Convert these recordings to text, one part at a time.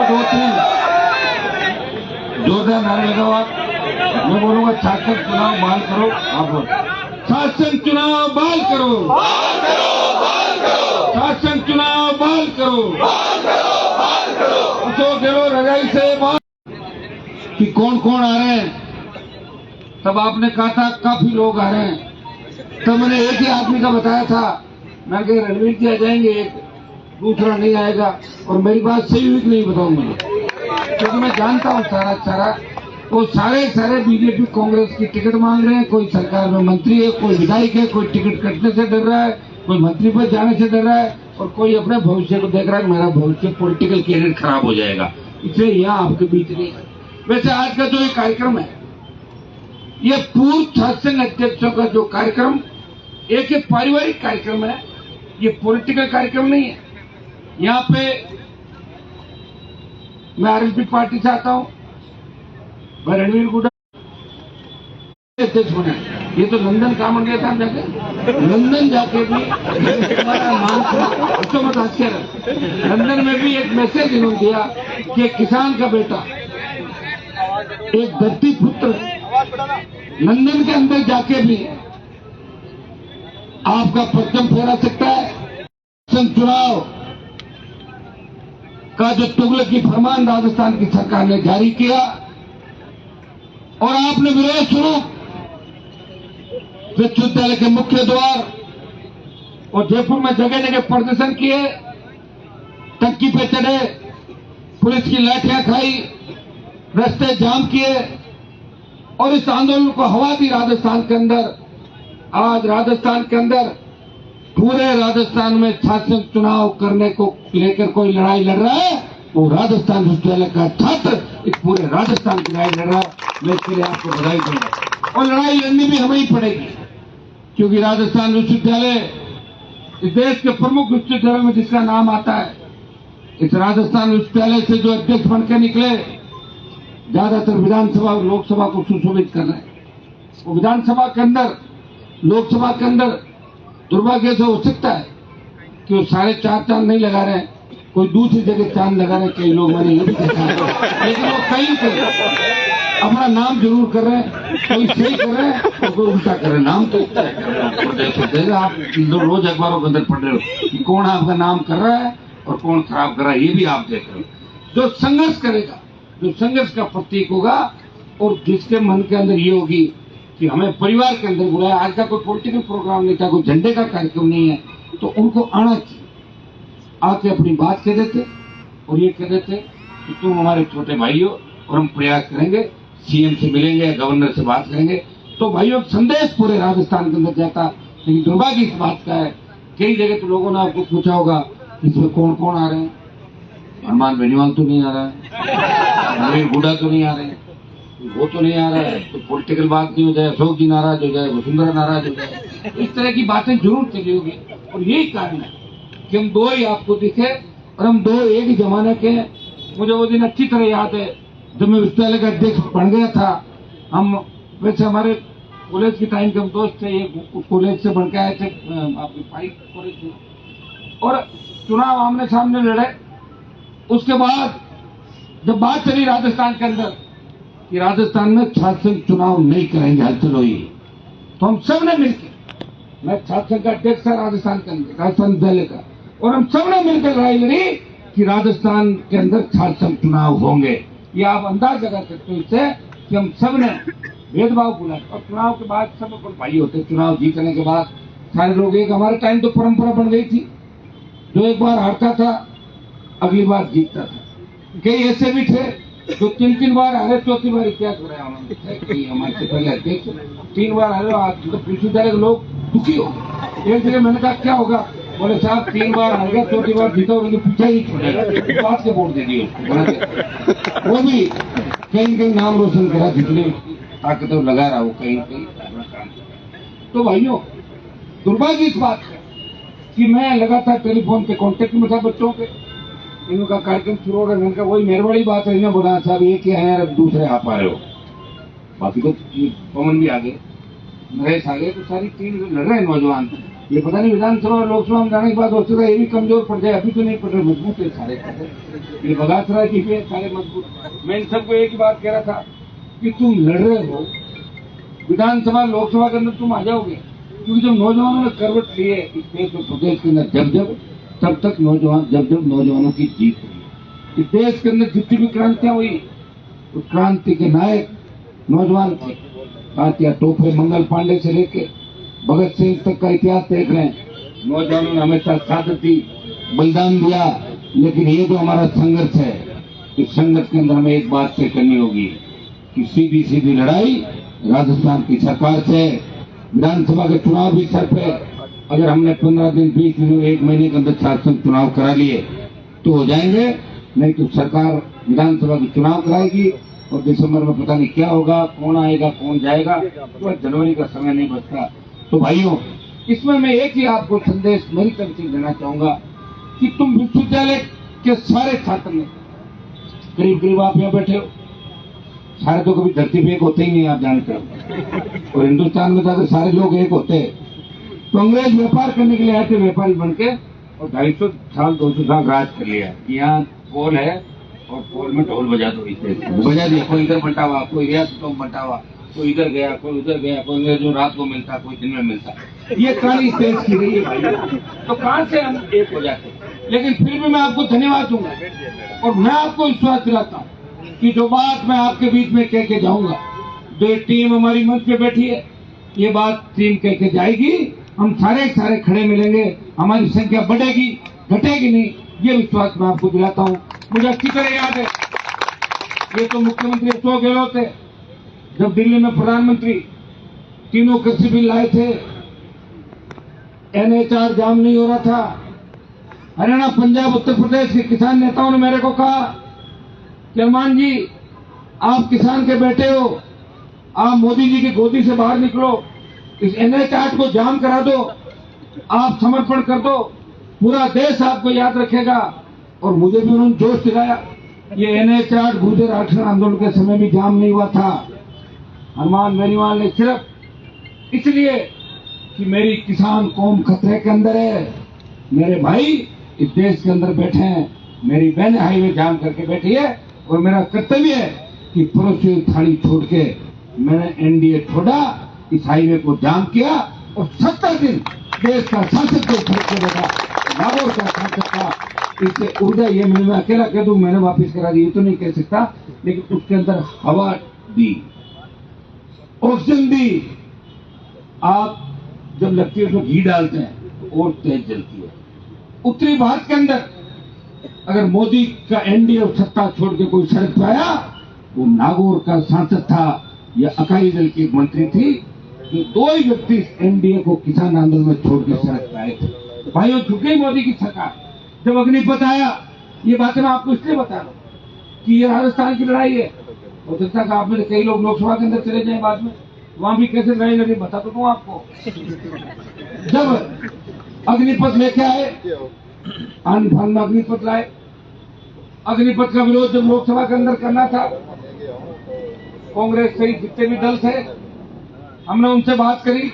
दो तीन जोरदार नारे लगाओ। मैं बोलूंगा शासन चुनाव बहाल करो। आप बोलो शासन चुनाव बहाल करो, शासन चुनाव बहाल करो। अशोक गहलोत रजाई से बात कि कौन कौन आ रहे हैं। तब आपने कहा था काफी लोग आ रहे हैं। तब मैंने एक ही आदमी का बताया था, मैं कहा रणवीर जी आ जाएंगे, एक दूसरा नहीं आएगा। और मेरी बात सही हुई कि नहीं बताऊं मुझे, क्योंकि मैं जानता हूं सारा वो सारे बीजेपी कांग्रेस की टिकट मांग रहे हैं। कोई सरकार में मंत्री है, कोई विधायक है, कोई टिकट कटने से डर रहा है, कोई मंत्री पद जाने से डर रहा है, और कोई अपने भविष्य को देख रहा है मेरा भविष्य पॉलिटिकल कैरियर खराब हो जाएगा, इसलिए यहाँ आपके बीच नहीं है। वैसे आज का जो ये कार्यक्रम है, ये पूर्व छात्र संघ अध्यक्षों का जो कार्यक्रम एक पारिवारिक कार्यक्रम है, ये पॉलिटिकल कार्यक्रम नहीं है। यहाँ पे मैं आरएलपी पार्टी से आता हूँ, मैं रणवीर गुड्डा अध्यक्ष बने। ये तो लंदन काम गया था, जाके लंदन जाके भी हमारा नाम तो मत आश्चर्य, लंदन में भी एक मैसेज इन्होंने दिया कि किसान का बेटा एक धरती पुत्र लंदन के अंदर जाके भी आपका परचम फहरा सकता है। चुनाव का जो तुगलकी फरमान राजस्थान की सरकार ने जारी किया और आपने विरोध स्वरूप विश्वविद्यालय के मुख्य द्वार और जयपुर में जगह जगह प्रदर्शन किए, टंकी पे चढ़े, पुलिस की लाठियां खाई, रास्ते जाम किए और इस आंदोलन को हवा दी राजस्थान के अंदर। आज राजस्थान के अंदर पूरे राजस्थान में शासन चुनाव करने को लेकर कोई लड़ाई लड़ रहा है, वो राजस्थान विश्वविद्यालय का छात्र इस पूरे राजस्थान की लड़ाई लड़ रहा है। मैं इसके लिए आपको बधाई दूंगा और लड़ाई लड़नी भी हमें ही पड़ेगी, क्योंकि राजस्थान विश्वविद्यालय इस देश के प्रमुख विश्वविद्यालय में जिसका नाम आता है। इस राजस्थान विश्वविद्यालय से जो अध्यक्ष बनकर निकले, ज्यादातर विधानसभा और लोकसभा को सुशोभित कर रहे हैं। वो विधानसभा के अंदर, लोकसभा के अंदर दुर्भाग्य से हो सकता है कि वो सारे चार चांद नहीं लगा रहे हैं, कोई दूसरी जगह चांद लगा रहे हैं। कई लोग मैंने ये भी देखा है, लेकिन वो कहीं पे अपना नाम जरूर कर रहे हैं, कोई सही कर रहे हैं और कोई उल्टा कर रहे हैं। नाम तो इतना है, आप रोज अखबारों के अंदर पढ़ रहे हो कि कौन आपका नाम कर रहा है और कौन खराब कर रहा है, ये भी आप देख रहे हो। जो संघर्ष करेगा, जो संघर्ष का प्रतीक होगा और जिसके मन के अंदर ये होगी कि हमें परिवार के अंदर बुलाया, आज का कोई पॉलिटिकल प्रोग्राम नहीं था, कोई झंडे का कार्यक्रम नहीं है, तो उनको आना चाहिए, आके अपनी बात कह देते और ये कह देते कि तुम हमारे छोटे भाई हो और हम प्रयास करेंगे, सीएम से मिलेंगे, गवर्नर से बात करेंगे। तो भाइयों संदेश पूरे राजस्थान के अंदर जाता। लेकिन दुर्भाग्य इस बात का है, कई जगह तो लोगों ने आपको पूछा होगा इसमें कौन कौन आ रहे हैं। हनुमान बेनीवाल तो नहीं आ रहा है, रणवीर गुड्डा तो नहीं आ रहे हैं, वो तो नहीं आ रहा है, तो पॉलिटिकल बात नहीं हो जाए, अशोक जी नाराज हो जाए, वसुंधरा नाराज हो जाए, इस तरह की बातें जरूर चली होगी। और यही कारण है कि हम दो ही आपको दिखे और हम दो एक ही जमाने के हैं। मुझे वो दिन अच्छी तरह याद है जब मैं विश्वविद्यालय का अध्यक्ष बन गया था। हम वैसे हमारे कॉलेज के टाइम के हम दोस्त थे, ये कॉलेज से बन के आए थे, आपके पाइप कॉलेज में, और चुनाव आमने सामने लड़े। उसके बाद जब बात चली राजस्थान के अंदर कि राजस्थान में छात्र संघ चुनाव नहीं करेंगे, हलचल हुई, तो हम सब ने मिलकर, मैं छात्र संघ का अध्यक्ष था राजस्थान के अंदर, राजस्थान विद्यालय का, और हम सब ने मिलकर लड़ाई लड़ी कि राजस्थान के अंदर छात्र संघ चुनाव होंगे। ये आप अंदाज लगा सकते हो इससे कि हम सब ने भेदभाव भूला। और चुनाव के बाद सब अपन भाई होते, चुनाव जीतने के बाद सारे लोग एक, हमारे टाइम तो परंपरा बन गई थी, जो एक बार हारता था अगली बार जीतता था। कई ऐसे भी थे जो तीन बार हारे, चौथी बार इतिहास बनाया उन्होंने। हमारे से पहले अध्यक्ष 3 बार हारे, आज विश्वविद्यालय के लोग दुखी हो गए। एक जगह मैंने कहा क्या होगा, बोले साहब 3 बार हार गया, चौथी बार जीता, उनके पीछे ही छोड़ेगा, बात के वोट दे दिए उसको। वो भी कहीं कहीं नाम रोशन करा, जितने ताकत लगा रहा वो कहीं कहीं। तो भाइयों दुर्भाग्य इस बात है कि मैं लगातार टेलीफोन पे कांटेक्ट में था बच्चों के, इनका कार्यक्रम शुरू हो गया। इनका वही मेहरबानी बात है, इन्हें बोला साहब ये क्या है, अब दूसरे आप आ रहे हो। बाकी तो पवन भी आ गए, नरेश आ गए, तो सारी टीम लड़ रहे हैं नौजवान। ये पता नहीं विधानसभा और लोकसभा में जाने के बाद हो सकता है ये भी कमजोर पड़ जाए। अभी तो नहीं पड़ रहे, मजबूत है सारे। ये बगासराय की भी सारे मजबूत। मैं इन सबको एक ही बात कह रहा था कि तुम लड़ रहे हो विधानसभा लोकसभा के अंदर, तुम आ जाओगे, क्योंकि जब नौजवानों ने करवट ली है इस देश और प्रदेश के अंदर, तब तक नौजवान, जब नौजवानों की जीत हुई। इस देश के अंदर जितनी भी क्रांतियां हुई, उस क्रांति के नायक नौजवान थे। तात्या टोपे, मंगल पांडे से लेके भगत सिंह तक का इतिहास देख रहे हैं। नौजवानों ने हमेशा साथ दी, बलिदान दिया। लेकिन ये जो हमारा संघर्ष है, इस संघर्ष के अंदर हमें एक बात तय करनी होगी कि सीधी सीधी लड़ाई राजस्थान की सरकार से। विधानसभा के चुनाव भी सर पे, अगर हमने 15 दिन, 20 दिन, 1 महीने के अंदर शासन चुनाव करा लिए तो हो जाएंगे, नहीं तो सरकार विधानसभा के चुनाव कराएगी और दिसंबर में पता नहीं क्या होगा, कौन आएगा कौन जाएगा, तो जनवरी का समय नहीं बचता। तो भाइयों, इसमें मैं एक ही आपको संदेश मेरी तरफ से देना चाहूंगा कि तुम विश्वविद्यालय के सारे छात्र में करीब करीब आप यहाँ बैठे हो, सारे तो कभी धरती पे एक होते ही नहीं, आप जानते हो। और हिंदुस्तान में तो अगर सारे लोग एक होते तो अंग्रेज व्यापार करने के लिए आए थे, व्यापारी बन के, और 250 साल 200 साल राज कर लिया। यहाँ पोल है और पोल में ढोल बजा दो, इसे बजा दिया। कोई इधर बंटा हुआ, कोई रियासतों में बंटा हुआ, कोई इधर गया, कोई उधर गया, कोई अंग्रेजों रात को मिलता, कोई दिन में मिलता। ये कहानी देश की रही है भाई। तो कहां से हम एक हो जाते? लेकिन फिर भी मैं आपको धन्यवाद दूंगा और मैं आपको विश्वास दिलाता हूँ कि जो बात मैं आपके बीच में कह के जाऊंगा, जो टीम हमारी मंच पे बैठी है, ये बात टीम कह के जाएगी। हम सारे खड़े मिलेंगे, हमारी संख्या बढ़ेगी, घटेगी नहीं, ये विश्वास मैं आपको दिलाता हूँ। मुझे अच्छी तरह याद है, ये तो मुख्यमंत्री अशोक गहलोत थे जब दिल्ली में प्रधानमंत्री तीनों कृषि बिल लाए थे, NH-4 जाम नहीं हो रहा था। हरियाणा, पंजाब, उत्तर प्रदेश के किसान नेताओं ने मेरे को कहा कि हनुमान जी, आप किसान के बेटे हो, आप मोदी जी की गोदी से बाहर निकलो, इस NH-8 को जाम करा दो, आप समर्पण कर दो, पूरा देश आपको याद रखेगा। और मुझे भी उन्होंने जोश दिलाया। ये NH-8 गुर्जर आरक्षण आंदोलन के समय भी जाम नहीं हुआ था। हनुमान बेनीवाल ने सिर्फ इसलिए कि मेरी किसान कौम खतरे के अंदर है, मेरे भाई इस देश के अंदर बैठे हैं, मेरी बहन हाईवे जाम करके बैठी है, और मेरा कर्तव्य है कि पड़ोसी थाली छोड़ के मैंने NDA छोड़ा, इस हाईवे को जाम किया और 70 दिन देश का सांसद को छोड़ के बैठा, नागौर का सांसद था। इससे ऊर्जा ये मैं अकेला कह दूं मैंने वापिस करा दी, ये तो नहीं कह सकता, लेकिन उसके अंदर हवा दी, ऑक्सीजन दी। आप जब लगती है उसमें घी डालते हैं और तेज जलती है। उत्तरी भारत के अंदर अगर मोदी का NDA और सत्ता छोड़ के कोई सड़क पे आया, वो नागौर का सांसद था या अकाली दल की एक मंत्री थी, जो 2 ही व्यक्ति NDA को किसान आंदोलन में छोड़ के सड़क पे आए थे। तो भाइयों, झुके मोदी की सरकार। जब अग्निपथ आया, ये बातें मैं आपको इसलिए बता रहा हूं कि ये राजस्थान की लड़ाई है। हो सकता है आप में कई लोग लोकसभा के अंदर चले जाए बाद में, वहां भी कैसे लड़ाई लड़ी बता तो दूं आपको। जब अग्निपथ लेके आए, आन फान में अग्निपथ लाए, अग्निपथ का विरोध जब लोकसभा के अंदर करना था, कांग्रेस सहित जितने भी दल थे, हमने उनसे बात करी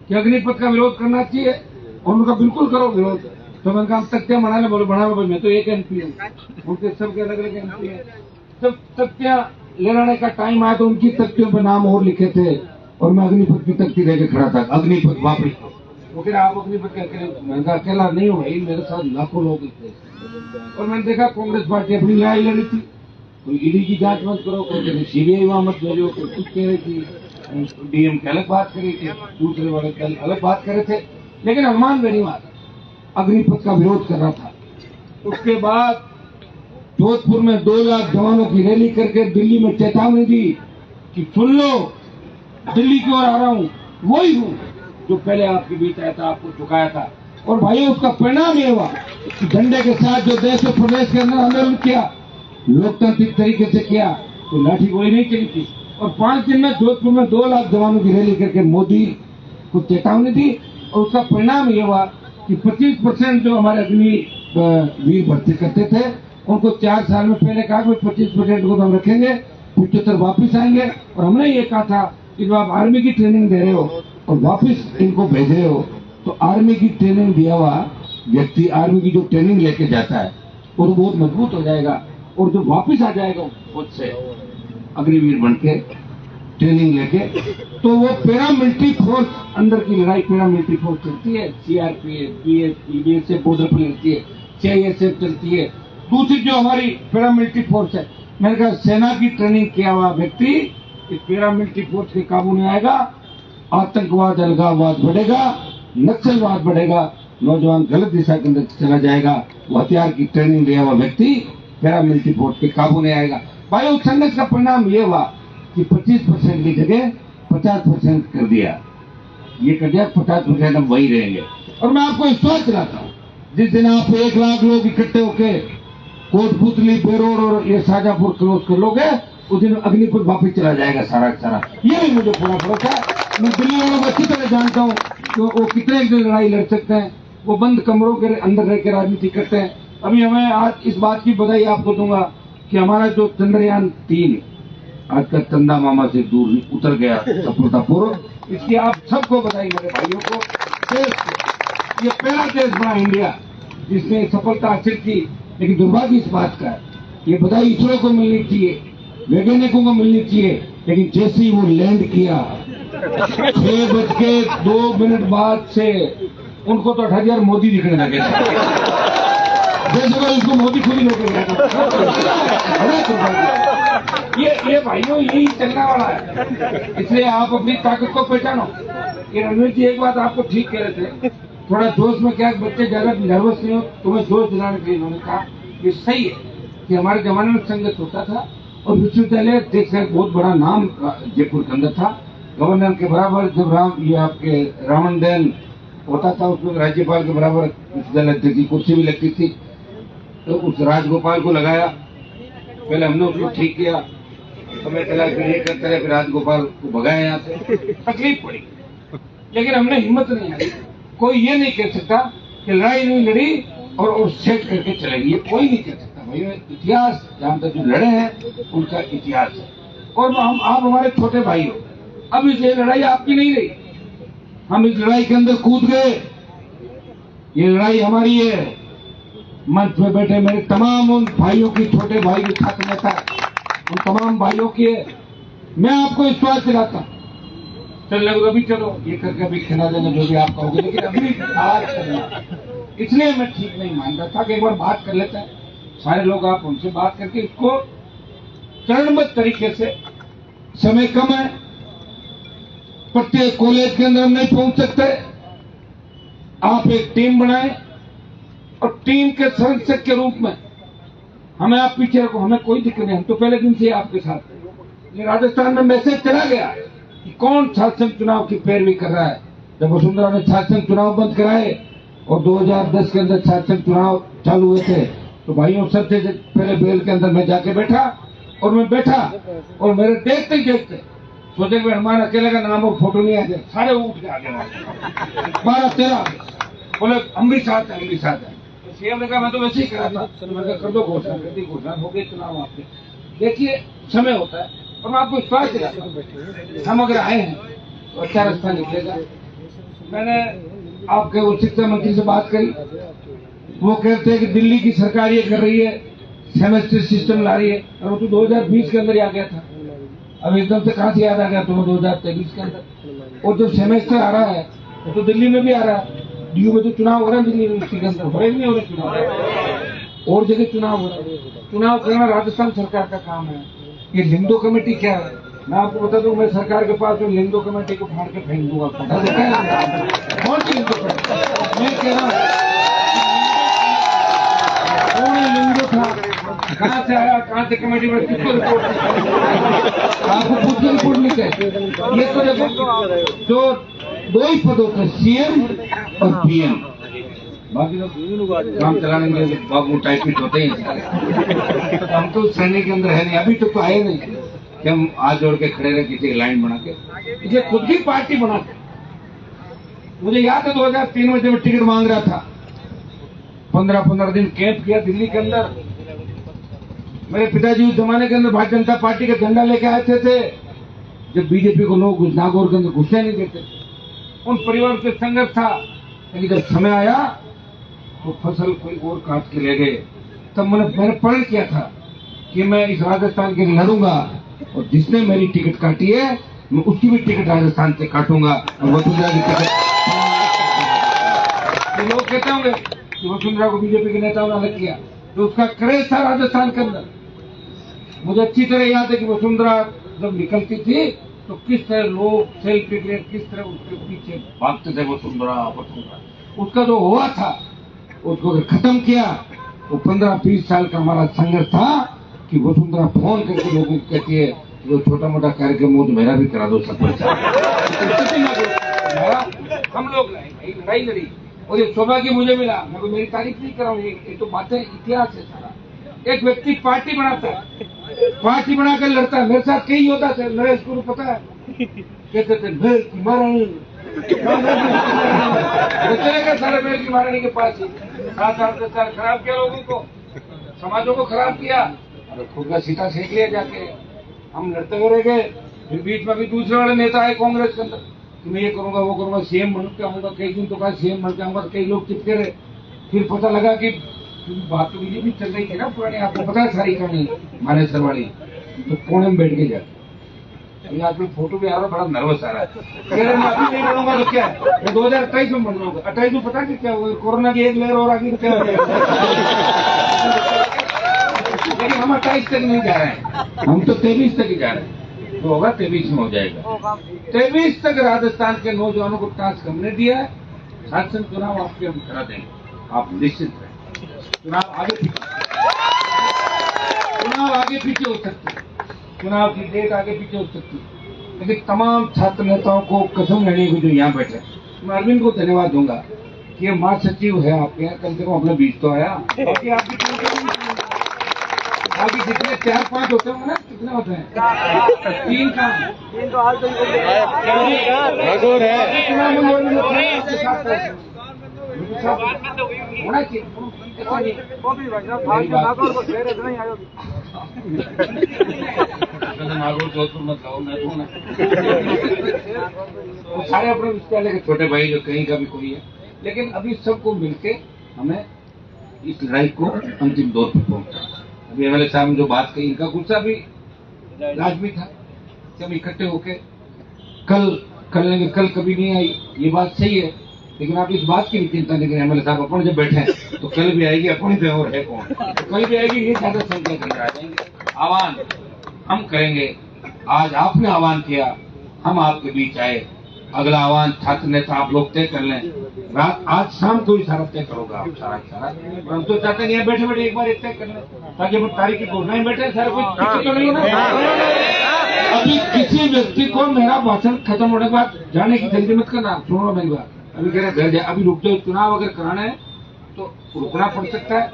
कि अग्निपथ का विरोध करना चाहिए, और उनका बिल्कुल करो विरोध। तो मैंने कहा तख्तियां बना ले, बोलो बना लो भाई, मैं तो एक MP हूँ, उनके सबके अलग अलग MP है। जब तख्तियां ले लाने का टाइम आया तो उनकी तख्तियों पर नाम और लिखे थे, और मैं अग्निपथ की तख्ती लेके खड़ा था, अग्निपथ वापस। वो कह रहे आप अग्निपथ का अकेले, मैंने कहा अकेला नहीं हो भाई, मेरे साथ लाखों लोग थे। और मैंने देखा कांग्रेस पार्टी अपनी लड़ाई लड़ी थी, कोई ईडी की जांच मत करो, कोई CBI वहां मत भेजो, कोई कुछ कह रही थी, DM की अलग बात करी थी, दूसरे वाले अलग बात कर रहे थे। लेकिन हनुमान बेनीवाल अग्निपथ का विरोध कर रहा था। उसके बाद जोधपुर में 2 लाख जवानों की रैली करके दिल्ली में चेतावनी दी कि सुन लो, दिल्ली की ओर आ रहा हूं, वही हूं जो पहले आपके बीच आया था, आपको झुकाया था। और भाई, उसका परिणाम ये हुआ कि झंडे के साथ जो देश और प्रदेश के अंदर आंदोलन किया, लोकतांत्रिक तरीके से किया, तो लाठी गोली नहीं चली थी। और 5 दिन में जोधपुर में 2 लाख जवानों की रैली करके मोदी को चेतावनी दी, और उसका परिणाम ये हुआ कि 25% जो हमारे अग्निवीर भर्ती करते थे, उनको 4 साल में पहले कहा कि 25% को तो हम रखेंगे, 75 वापिस आएंगे। और हमने ये कहा था कि जो आप आर्मी की ट्रेनिंग दे रहे हो और वापिस इनको भेज रहे हो, तो आर्मी की ट्रेनिंग दिया हुआ व्यक्ति आर्मी की जो ट्रेनिंग लेके जाता है वो तो बहुत मजबूत हो जाएगा, और जो वापस आ जाएगा फौज से अग्निवीर बन के ट्रेनिंग लेके, तो वो पैरामिलिट्री फोर्स, अंदर की लड़ाई पैरामिलिट्री फोर्स चलती है, सीआरपीएफ, बीएसएफ बॉर्डर पर चलती है, सीआईएसएफ चलती है, दूसरी जो हमारी पैरामिलिट्री फोर्स है। मैंने कहा सेना की ट्रेनिंग किया हुआ व्यक्ति इस पैरामिलिट्री फोर्स के काबू में आएगा, आतंकवाद अलगाववाद बढ़ेगा, नक्सलवाद बढ़ेगा, नौजवान गलत दिशा के अंदर चला जाएगा, वो हथियार की ट्रेनिंग लिया हुआ व्यक्ति पैरामिलिट्री फोर्स के काबू में आएगा। भाई उस संघर्ष का परिणाम ये हुआ कि 25% की जगह 50% कर दिया, ये कर दिया 50% हम वही रहेंगे। और मैं आपको विश्वास दिलाता हूँ, जिस दिन आप 1 लाख लोग इकट्ठे होके कोटपुतली, बेरोड और ये शाहजहांपुर क्रॉस कर लोगे, उस दिन अग्निपुर वापिस चला जाएगा सारा का सारा। ये भी मुझे पूरा भरोसा है। मैं दिल्ली वालों को अच्छी तरह जानता हूँ कि वो कितने दिन लड़ाई लड़ सकते हैं, वो बंद कमरों के अंदर रह के राजनीति करते हैं। अभी हमें आज इस बात की बधाई आपको दूंगा कि हमारा जो चंद्रयान 3 आज तक चंदा मामा से दूर उतर गया सफलतापूर्वक, इसकी आप सबको बधाई, मेरे भाइयों को, देश को। ये पहला देश बना इंडिया जिसने सफलता हासिल की। लेकिन दुर्भाग्य इस बात का है, ये बधाई इसरो को मिलनी चाहिए, वैज्ञानिकों को मिलनी चाहिए, लेकिन जैसे ही वो लैंड किया 6:02 बाद से उनको तो 8,000 मोदी दिखने लगे, जैसे उसको मोदी खुद ही लेके गया था। ये भाइयों यही चलने वाला है, इसलिए आप अपनी ताकत को पहचानो। ये रणवीर जी एक बात आपको ठीक कह रहे थे, थोड़ा जोश में क्या बच्चे ज्यादा नर्वस नहीं हो, तुम्हें जोश दिलाने के लिए उन्होंने कहा ये सही है कि हमारे जमाने में संगत होता था और विश्वविद्यालय देश का बहुत बड़ा नाम जयपुर के अंदर था, गवर्नर के बराबर। जब ये आपके रावण दहन होता था उसमें राज्यपाल के बराबर विश्वविद्यालय की कुर्सी भी लगती थी, तो उस राजगोपाल को लगाया, पहले हमने उसको ठीक किया, समय चला, फिर ये करते रहे, फिर राजगोपाल को भगाया यहाँ से, तकलीफ पड़ी, लेकिन हमने हिम्मत नहीं आई। कोई ये नहीं कह सकता कि लड़ाई नहीं लड़ी और सेट करके चलेगी, ये कोई नहीं कह सकता। भैया इतिहास जहां तक जो लड़े हैं उनका इतिहास है, और आप हमारे छोटे भाई हो। अब इस लड़ाई आपकी नहीं रही, हम इस लड़ाई के अंदर कूद गए, ये लड़ाई हमारी है। मंच में बैठे मेरे तमाम उन भाइयों की, छोटे भाई की छात्र नेता, उन तमाम भाइयों की है, मैं आपको विश्वास दिलाता हूं। चल लगो अभी चलो ये करके अभी खिला देना जो भी आप कहोगे, लेकिन अभी आज करना, इसलिए मैं ठीक नहीं मान रहा था कि एक बार बात कर लेते हैं सारे लोग, आप उनसे बात करके इसको चरणबद्ध तरीके से, समय कम है, प्रत्येक कॉलेज के अंदर हम नहीं पहुंच सकते, आप एक टीम बनाएं और टीम के संरक्षक के रूप में हमें आप पीछे रखो, हमें कोई दिक्कत नहीं, हम तो पहले दिन से आपके साथ हैं। ये राजस्थान में मैसेज चला गया कि कौन शासन चुनाव की पैरवी कर रहा है। जब वसुंधरा ने शासन चुनाव बंद कराए और 2010 के अंदर शासन चुनाव चालू हुए थे, तो भाइयों सबसे पहले बेल के अंदर मैं जाके बैठा, और मैं बैठा और मेरे देखते ही देखते सोचे कि हमारे अकेले का नाम और फोटो नहीं आ जाए, सारे उठ के आ गए 12-13 बोले हम भी साथ हैं, हम भी साथ हैं। सीएम ने कहा मैं तो वैसे ही करा था, मैंने कर दो घोषणा, कर दी घोषणा, हो गई चुनाव आपके। देखिए समय होता है, और मैं आपको विश्वास दिलाता हूं हम अगर आए हैं तो अच्छा रास्ता निकलेगा। मैंने आपके उच्च शिक्षा मंत्री से बात करी, वो कहते हैं कि दिल्ली की सरकार ये कर रही है, सेमेस्टर सिस्टम ला रही है, और वो तो 2020 के अंदर ही आ गया था, अब एकदम से कहां से याद आ गया तुम्हें 2023 के अंदर। और जो सेमेस्टर आ रहा है वो तो दिल्ली में भी आ रहा है, डीयू में तो चुनाव हो रहा है, दिल्ली यूनिवर्सिटी के अंदर हो रहे नहीं हो रहे चुनाव, और जगह चुनाव हो रहा है। चुनाव करना राजस्थान सरकार का काम है। ये लिंगदो कमेटी क्या है, मैं आपको बता दूं, मैं सरकार के पास लिंगदो कमेटी को फाड़ के फेंक दूंगा। कौन सी लिंगदो कमेटी? मैं कह रहा हूँ कौन लिंगदो था, कहाँ से आया, कहाँ से कमेटी में, किसको रिपोर्ट, आपको कुछ रिपोर्ट नहीं कहे। ये तो देखो जो 2 ही पद होते हैं, सीएम और पीएम, बाकी लोग काम चलाने के बाबू टाइपिस्ट होते हैं। हम तो सैनिक के अंदर है नहीं, अभी तो आए नहीं कि हम हाथ जोड़ के खड़े रहे किसी लाइन बना के, इसे खुद की पार्टी बना के। मुझे याद है 2003 में जब टिकट मांग रहा था, 15-15 दिन कैंप किया दिल्ली के अंदर। मेरे पिताजी उस जमाने के अंदर भारतीय जनता पार्टी का झंडा लेके आए थे जब बीजेपी को लोग नागौर के अंदर घुसने नहीं देते। उन परिवार से संघर्ष था, लेकिन जब समय आया तो फसल कोई और काट के ले गए। तब मैंने प्रण किया था कि मैं इस राजस्थान के लिए लड़ूंगा और जिसने मेरी टिकट काटी है मैं उसकी भी टिकट राजस्थान से काटूंगा और वसुंधरा की टिकट। लोग कहते होंगे कि वसुंधरा को बीजेपी के नेताओं ने अलग किया, तो उसका क्रेज था राजस्थान के अंदर। मुझे अच्छी तरह याद है कि वसुंधरा जब निकलती थी तो किस तरह लोग सेल्फी के लिए किस तरह उसके पीछे भागते थे, वसुंधरा वसुंधरा। उसका जो हुआ था उसको अगर खत्म किया तो 15-20 साल का हमारा संघर्ष था कि वसुंधरा फोन करके लोगों को कहती है कि वो छोटा मोटा कार्यक्रम हो तो मेरा भी करा दो सरपंच। हम लोग लड़ाई लड़ी और ये सौभाग्य मुझे मिला। मैं मेरी तारीफ नहीं कर रहा हूँ, ये तो बातें इतिहास है सारा। एक व्यक्ति पार्टी बनाता है, पार्टी बनाकर लड़ता है। मेरे साथ कई होता थे, नरेश को पता है, कहते थे भेल की महारानी, चले गए सारे भेल की महारानी के पास ही। 7 साल खराब किया लोगों को, समाजों को खराब किया, खुद का सीता सेक लिया जाके। हम लड़ते हुए रह गए। फिर बीच में भी दूसरे वाले नेता आए कांग्रेस के अंदर कि मैं ये करूंगा वो करूंगा, सीएम बन के आऊंगा। कई दिन तो कहा सीएम बन के आऊंगा, कई लोग चिपके रहे। फिर पता लगा कि बात तो ये भी चल रही थी ना पुरानी, आपको पता है सारी कहानी मानेसर वाली। तो कोने में बैठ के जाते, आदमी फोटो भी आ रहा, बड़ा नर्वस आ रहा है। मैं अभी नहीं बनूंगा तो क्या, मैं 2028 में बन जाऊंगा। 28 में पता क्या होगा, कोरोना की एक लहर और आगे क्या हो जाएगा। लेकिन हम 28 तक नहीं जा रहे हैं, हम तो 23 तक ही जा रहे हैं। तो होगा 23 में हो जाएगा। 23 तक राजस्थान के नौजवानों को टास्क हमने दिया है। शासन चुनाव आपके हम करा देंगे, आप निश्चित रहें। चुनाव आगे पीछे हो सकते हैं, चुनाव की डेट आगे पीछे हो सकती है, लेकिन तमाम छात्र नेताओं को कसम लेने को जो यहाँ बैठे, मैं अरविंद को धन्यवाद दूंगा कि ये महासचिव है आपके यहाँ, कम से कम अपने बीच तो आया। बाकी जितने 4-5 होते हैं ना, कितने होते हैं? 3 काम, 3 तो हाल तो होना चाहिए। जोधपुर मत लाओ, मैं दूंगा। सारे अपने विद्यालय के छोटे भाई जो कहीं का भी कोई है, लेकिन अभी सबको मिलके हमें इस लड़ाई को अंतिम दौर पर पहुंचा। अभी एमएलए साहब ने जो बात कही, इनका गुस्सा भी लाजमी था कि हम इकट्ठे होके कल लेंगे, कल कभी नहीं आई, ये बात सही है। लेकिन आप इस बात की भी चिंता नहीं करें, एमएलए साहब अपन जब बैठे हैं तो कल भी आएगी, अपनी पे और है कौन, तो कल भी आएगी। ये ज्यादा संख्या कर आ जाएंगे। आह्वान हम करेंगे, आज आपने आह्वान किया, हम आपके बीच आए। अगला आह्वान छात्र नेता आप लोग तय कर लें, रात आज शाम को ही सारा तय करोगे आप सारा। और हम तो चाहते नहीं बैठे बैठे एक बार तय कर लें, ताकि हम तारीख की घोषणा ही बैठे सारा कुछ तो नहीं होना। अभी किसी व्यक्ति को मेरा भाषण खत्म होने के बाद जाने की जल्दी मत करना। सुनो मेरी बात, अभी कह रहे घर जाए, अभी रुक जाओ। चुनाव अगर कराना है तो रुकना पड़ सकता है,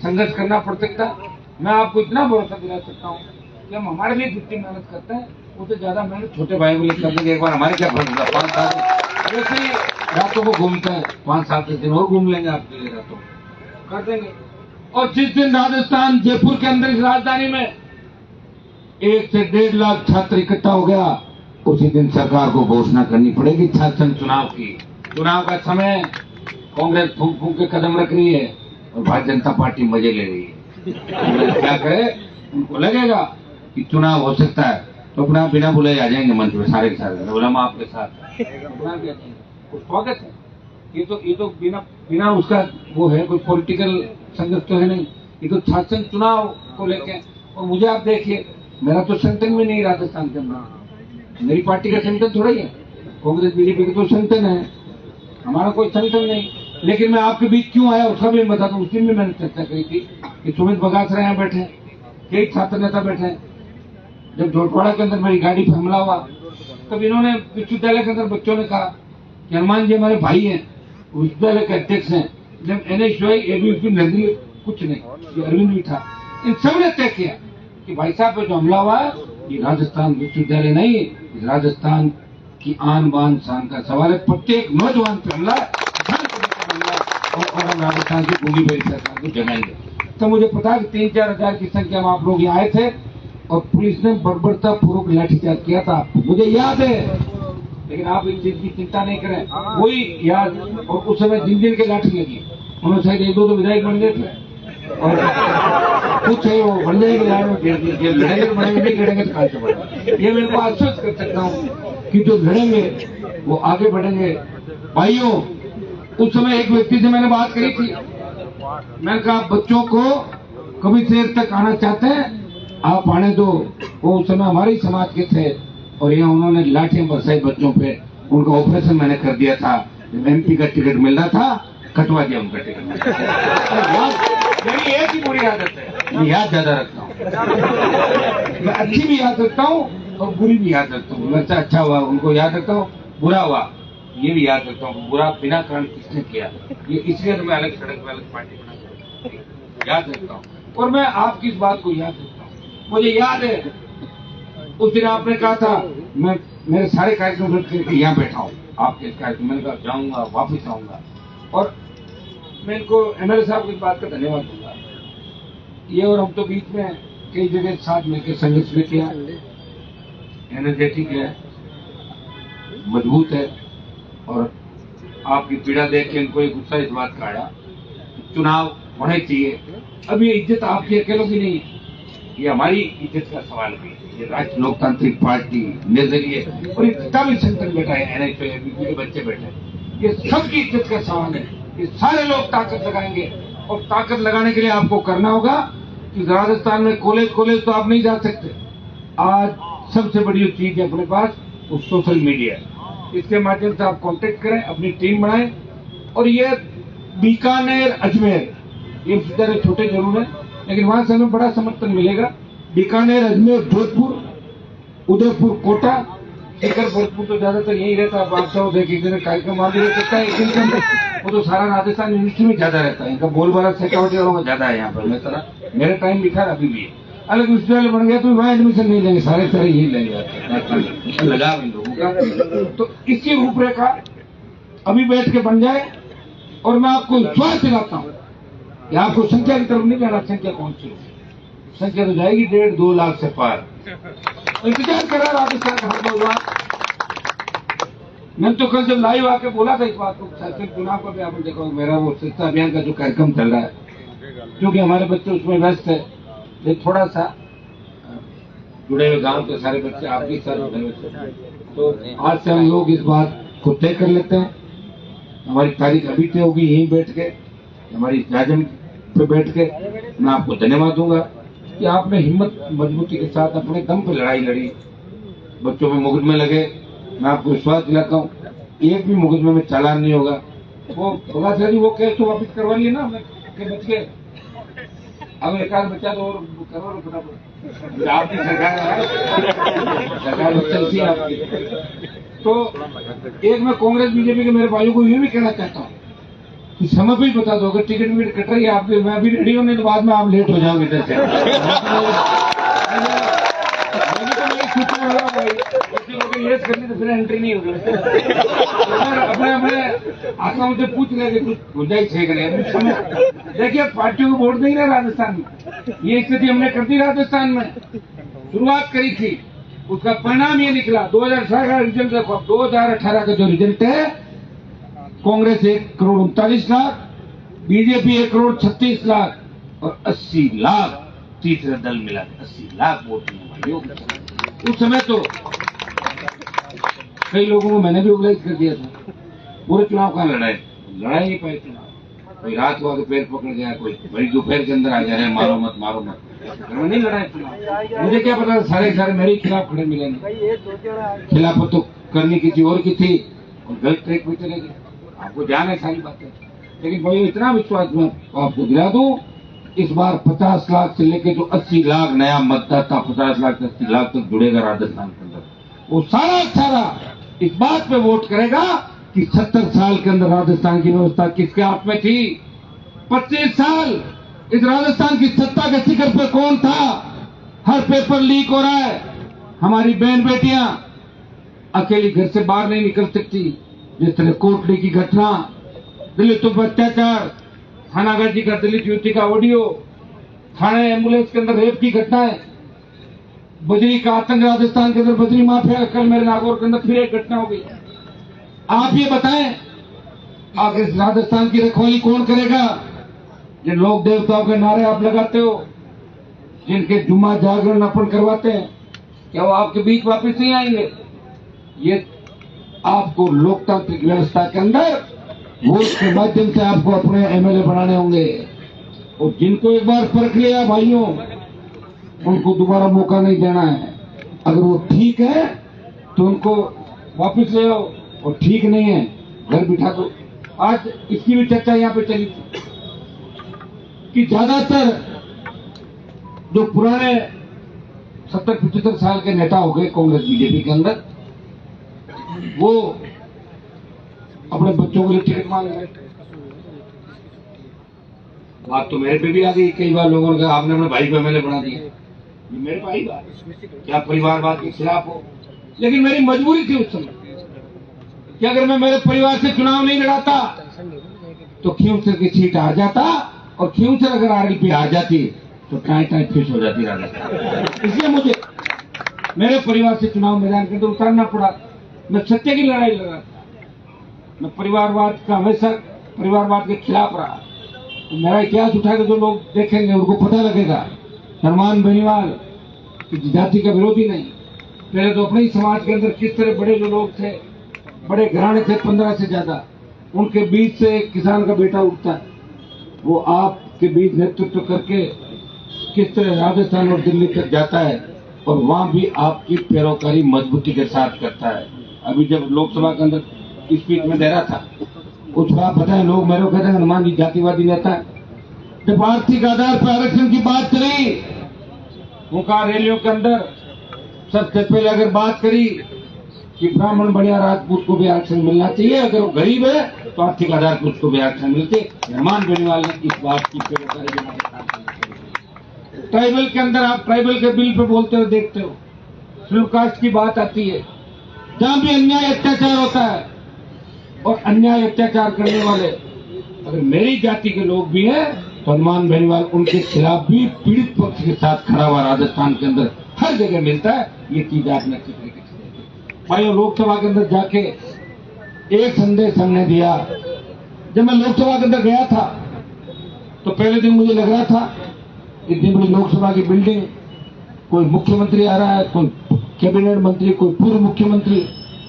संघर्ष करना पड़ सकता है। मैं आपको इतना भरोसा दिला सकता हूँ कि हम हमारे लिए जितनी मेहनत करते हैं उससे ज्यादा मेहनत छोटे भाई को लिए कर देंगे। एक बार हमारे क्या फर्क होगा, 5 साल वैसे ही रातों को घूमते हैं, 5 साल के दिन और घूम लेंगे आपके लिए, रातों कर देंगे। और जिस दिन राजस्थान जयपुर के अंदर इस राजधानी में 1 से 1.5 लाख छात्र इकट्ठा हो गया, उसी दिन सरकार को घोषणा करनी पड़ेगी शासन चुनाव की। चुनाव का समय कांग्रेस फूंक फूंक के कदम रख रही है और भारतीय जनता पार्टी मजे ले रही है। क्या करे, उनको लगेगा कि चुनाव हो सकता है तो अपना बिना बुलाए आ जाएंगे मंच में सारे के सारे, बोला हम आपके साथ स्वागत है। ये तो बिना उसका वो है, कोई पॉलिटिकल संघर्ष तो है नहीं, ये तो शासन चुनाव को लेके। और मुझे आप देखिए, मेरा तो संगठन भी नहीं राजस्थान के अंदर, मेरी पार्टी का संगठन थोड़ा ही है, कांग्रेस बीजेपी का तो संगठन है, हमारा कोई संगठन नहीं। लेकिन मैं आपके बीच क्यों आया उसका भी बताता हूँ। उस दिन भी मैंने चर्चा करी थी कि सुमित बगासरा यहाँ बैठे, कई छात्र नेता बैठे। जब जोटवाड़ा के अंदर मेरी गाड़ी पर हमला हुआ तब इन्होंने विश्वविद्यालय के अंदर बच्चों ने कहा कि हनुमान जी हमारे भाई हैं, विश्वविद्यालय के अध्यक्ष हैं। जब NSY ABVP नजरी कुछ नहीं, ये अरविंद भी था, इन सबने तय किया कि भाई साहब पे जो हमला हुआ ये राजस्थान विश्वविद्यालय नहीं, राजस्थान की आन बान शान का सवाल है। प्रत्येक नौजवान पे हमला और हम राजस्थान की भूमि भरी सरकार को जगाएंगे। तो मुझे पता है कि 3-4 हजार की संख्या में आप लोग यहाँ आए थे और पुलिस ने बर्बरता पूर्वक लाठीचार्ज किया था। मुझे याद है लेकिन आप इस चीज की चिंता नहीं करें, वही याद। और उस समय दिन के लाठी लगी, उन्होंने शायद 1-2 तो विधायक बन गए थे और कुछ है वो बन जाएंगे, लड़ेंगे तो बढ़ेंगे, नहीं लड़ेंगे तो कहां से बढ़ेंगे। ये मेरे को आश्वस्त कर सकता हूँ कि जो लड़ेंगे वो आगे बढ़ेंगे। भाइयों, उस समय एक व्यक्ति से मैंने बात करी थी, मैंने कहा बच्चों को कभी देर तक आना चाहते हैं आप आने दो। वो उस समय हमारे समाज के थे और यहाँ उन्होंने लाठियां बरसाई बच्चों पे, उनका ऑपरेशन मैंने कर दिया था। जब MP का टिकट मिल रहा था कटवा दिया उनका टिकट। मेरी एक ही बुरी आदत है, मैं याद ज्यादा रखता हूँ। मैं अच्छी भी याद रखता हूँ और बुरी भी याद रखता हूँ। मैं अच्छा हुआ उनको याद रखता हूँ, बुरा हुआ ये भी याद रखता हूँ। बुरा बिना कारण किसने किया, ये इसलिए तो मैं अलग सड़क में अलग पार्टी बना याद रखता हूँ। और मैं आपकी इस बात को याद रखता हूँ। मुझे याद है उस दिन आपने कहा था मैं मेरे सारे कार्यक्रम रख करके यहाँ बैठा हूँ आपके इस कार्यक्रम। मैंने कहा जाऊंगा, वापिस आऊंगा। और मैं इनको MLA साहब की बात का धन्यवाद दूंगा। ये और हम तो बीच में कई जगह साथ मिलकर संघर्ष भी किया। एनर्जेटिक है, मजबूत है और आपकी पीड़ा देख के इनको एक गुस्सा इस बात का आया चुनाव होने चाहिए। अब ये इज्जत आपकी अकेलों की नहीं है, ये हमारी इज्जत का सवाल भी है। ये राष्ट्रीय लोकतांत्रिक पार्टी नजरिए और ये जितना भी संगठन बैठा है, NHO ABP के बच्चे बैठे हैं, ये सबकी इज्जत का सवाल है। ये सारे लोग ताकत लगाएंगे और ताकत लगाने के लिए आपको करना होगा कि राजस्थान में कॉलेज तो आप नहीं जा सकते। आज सबसे बड़ी चीज है अपने पास वो सोशल मीडिया है। इसके माध्यम से आप कांटेक्ट करें, अपनी टीम बनाएं। और ये बीकानेर, अजमेर, ये जरा छोटे जरूर है लेकिन वहां से हमें बड़ा समर्थन मिलेगा। बीकानेर, अजमेर, जोधपुर, उदयपुर, कोटा, शिखर भरतपुर तो ज्यादातर यही रहता है। बादशाह देखिए कार्यक्रम आगे रह सकता है एक दिन के अंदर, वो तो सारा राजस्थान यूनिवर्सिटी में ज्यादा रहता है। इनका बोलबाला सिक्योरिटी वालों का ज्यादा है यहाँ पर। मैं सारा मेरे टाइम भी था, अभी भी है। अलग विश्वविद्यालय बन गया तो वहाँ एडमिशन नहीं लेंगे, सारे यही लेंगे, लगाव इन लोगों का। तो इसकी रूपरेखा अभी बैठ के बन जाए और मैं आपको विश्वास दिलाता हूँ कि आपको संख्या की तरफ नहीं जाना। संख्या कौन सी संख्या तो जाएगी 1.5-2 लाख से पार। इंतजार करा राजस्थान का हर नौजवान। मैंने तो कल जब लाइव आके बोला था इस बात को, चुनाव का भी आपने देखा मेरा वो स्वच्छता अभियान का जो कार्यक्रम चल रहा है, क्योंकि हमारे बच्चे उसमें व्यस्त है। ये थोड़ा सा जुड़े हुए गांव के सारे बच्चे आपके साथ जुड़े हुए, तो आज से हम लोग इस बात को तय कर लेते हैं। हमारी तारीख अभी तय होगी यहीं बैठ के, हमारी जाजम पे बैठ के। मैं आपको धन्यवाद दूंगा कि आपने हिम्मत मजबूती के साथ अपने दम पर लड़ाई लड़ी, बच्चों में मुकदमे लगे। मैं आपको विश्वास दिलाता हूँ एक भी मुकदमे में चालान नहीं होगा। वो बोला था वो केस तो वापिस करवा लिए ना के बच गए, अब एक आध बच्चा तो और करवा लो फटाफट। आपकी सरकार चलती है आपकी। तो एक मैं कांग्रेस बीजेपी के मेरे भाइयों को ये भी कहना चाहता हूँ कि समय पे ही बता दो अगर टिकट विकट कट रही है आपकी, मैं अभी रेडी हूँ, नहीं तो बाद में आप लेट हो जाओगे इधर से। ये करनी तो फिर एंट्री नहीं होगी। अपने आत्मा से पूछ लेंगे कुछ गुंजाइश है कि नहीं। देखिए पार्टियों को वोट नहीं रहा राजस्थान में, ये स्थिति हमने कर दी राजस्थान में। शुरुआत करी थी, उसका परिणाम ये निकला। 2018 का रिजल्ट देखो, 2018 का जो रिजल्ट है, कांग्रेस 1,39,00,000, बीजेपी 1,36,00,000 और 80 लाख तीसरा दल मिला। 80 लाख वोट उस समय तो कई लोगों को मैंने भी मोबिलाइज कर दिया था। पूरे चुनाव का लड़ाई नहीं पाए चुनाव। कोई रात को आके पैर पकड़ गया, कोई बड़ी दोपहर के अंदर आ जा रहे हैं मारो मत मारो मत, नहीं लड़ाई चुनाव। मुझे क्या पता सारे मेरे खिलाफ खड़े मिलेंगे। खिलाफत तो करनी की थी और की थी और गलत ट्रैक पे चले गए। आपको ध्यान है सारी बातें, लेकिन भाई इतना विश्वास मैं आपको दिला दूं, इस बार 50 लाख से लेकर जो 80 लाख नया मतदाता 50 लाख से 80 लाख तक जुड़ेगा राजस्थान के अंदर। वो सारा इस बात पे वोट करेगा कि 70 साल के अंदर राजस्थान की व्यवस्था किसके हाथ में थी। 25 साल इस राजस्थान की सत्ता के शिखर पे कौन था। हर पेपर लीक हो रहा है। हमारी बहन बेटियां अकेली घर से बाहर नहीं निकल सकती। जिस तरह कोटली की घटना, दलितों पर अत्याचार, थानागाजी का दलित युवती का ऑडियो, थाने एम्बुलेंस के अंदर रेप की घटनाएं, बजरी का आतंक राजस्थान के अंदर, बजरी माफिया, कल मेरे नागौर के अंदर फिर एक घटना हो गई। आप ये बताएं, आखिर राजस्थान की रखवाली कौन करेगा? जिन लोक देवताओं के नारे आप लगाते हो, जिनके जुम्मा जागरण अपन करवाते हैं, क्या वो आपके बीच वापस नहीं आएंगे? ये आपको लोकतांत्रिक व्यवस्था के अंदर वोट के माध्यम से आपको अपने एमएलए बनाने होंगे। और जिनको एक बार परख लिया भाइयों, उनको दोबारा मौका नहीं देना है। अगर वो ठीक है तो उनको वापस ले आओ, और ठीक नहीं है घर बिठा दो। आज इसकी भी चर्चा यहाँ पे चली थी कि ज्यादातर जो पुराने 70-75 साल के नेता हो गए कांग्रेस बीजेपी के अंदर, वो अपने बच्चों के लिए टिकट मांग रहे। बात तो मेरे पे भी आ गई, कई बार लोगों ने कहा आपने अपने भाई को एमएलए बना दिया। ये मेरे भाई बात, क्या परिवारवाद के खिलाफ हो? लेकिन मेरी मजबूरी थी उस समय कि अगर मैं मेरे परिवार से चुनाव नहीं लड़ाता तो खींवसर की सीट आ जाता, और खींवसर अगर आरएलपी आ जाती तो टाई फिश हो जाती राजस्थान। इसलिए मुझे मेरे परिवार से चुनाव मैदान के अंदर उतारना पड़ा। मैं सत्य की लड़ाई लड़ रहा था, मैं परिवारवाद का हमेशा परिवारवाद के खिलाफ रहा। तो मेरा इतिहास उठा के जो लोग देखेंगे उनको पता लगेगा हनुमान बेनीवाल किसी जाति का विरोधी नहीं। पहले तो अपने ही समाज के अंदर किस तरह बड़े जो लोग थे, बड़े घराने थे 15 से ज्यादा, उनके बीच से एक किसान का बेटा उठता है, वो आपके बीच नेतृत्व करके किस तरह राजस्थान और दिल्ली तक जाता है, और वहां भी आपकी पैरोकारी मजबूती के साथ करता है। अभी जब लोकसभा के अंदर स्पीच में दे रहा था, कुछ बात बताए, लोग मेरे को कहते हैं हनुमान जी जातिवादी नेता है। जब आर्थिक आधार पर आरक्षण की बात करी, उनका रैलियों के अंदर सबसे पहले अगर बात करी कि ब्राह्मण बढ़िया राजपूत को भी आरक्षण मिलना चाहिए, अगर वो गरीब है तो आर्थिक आधार पर उसको भी आरक्षण मिलते। हनुमान बेनीवाल ने इस बात की ट्राइबल के अंदर, आप ट्राइबल के बिल पे बोलते हो, देखते हो शेड्यूल कास्ट की बात आती है, जहां भी अन्याय अत्याचार होता है, और अन्याय अत्याचार करने वाले अगर मेरी जाति के लोग भी हैं तो हनुमान बेनीवाल उनके खिलाफ भी पीड़ित पक्ष के साथ खड़ा हुआ राजस्थान के अंदर हर जगह मिलता है। ये चीज आपने अच्छी तरीके से भाइयों लोकसभा के अंदर जाके एक संदेश हमने दिया। जब मैं लोकसभा के अंदर गया था तो पहले दिन मुझे लग रहा था इतनी बड़ी लोकसभा की बिल्डिंग, कोई मुख्यमंत्री आ रहा है, कोई कैबिनेट मंत्री, कोई पूर्व मुख्यमंत्री,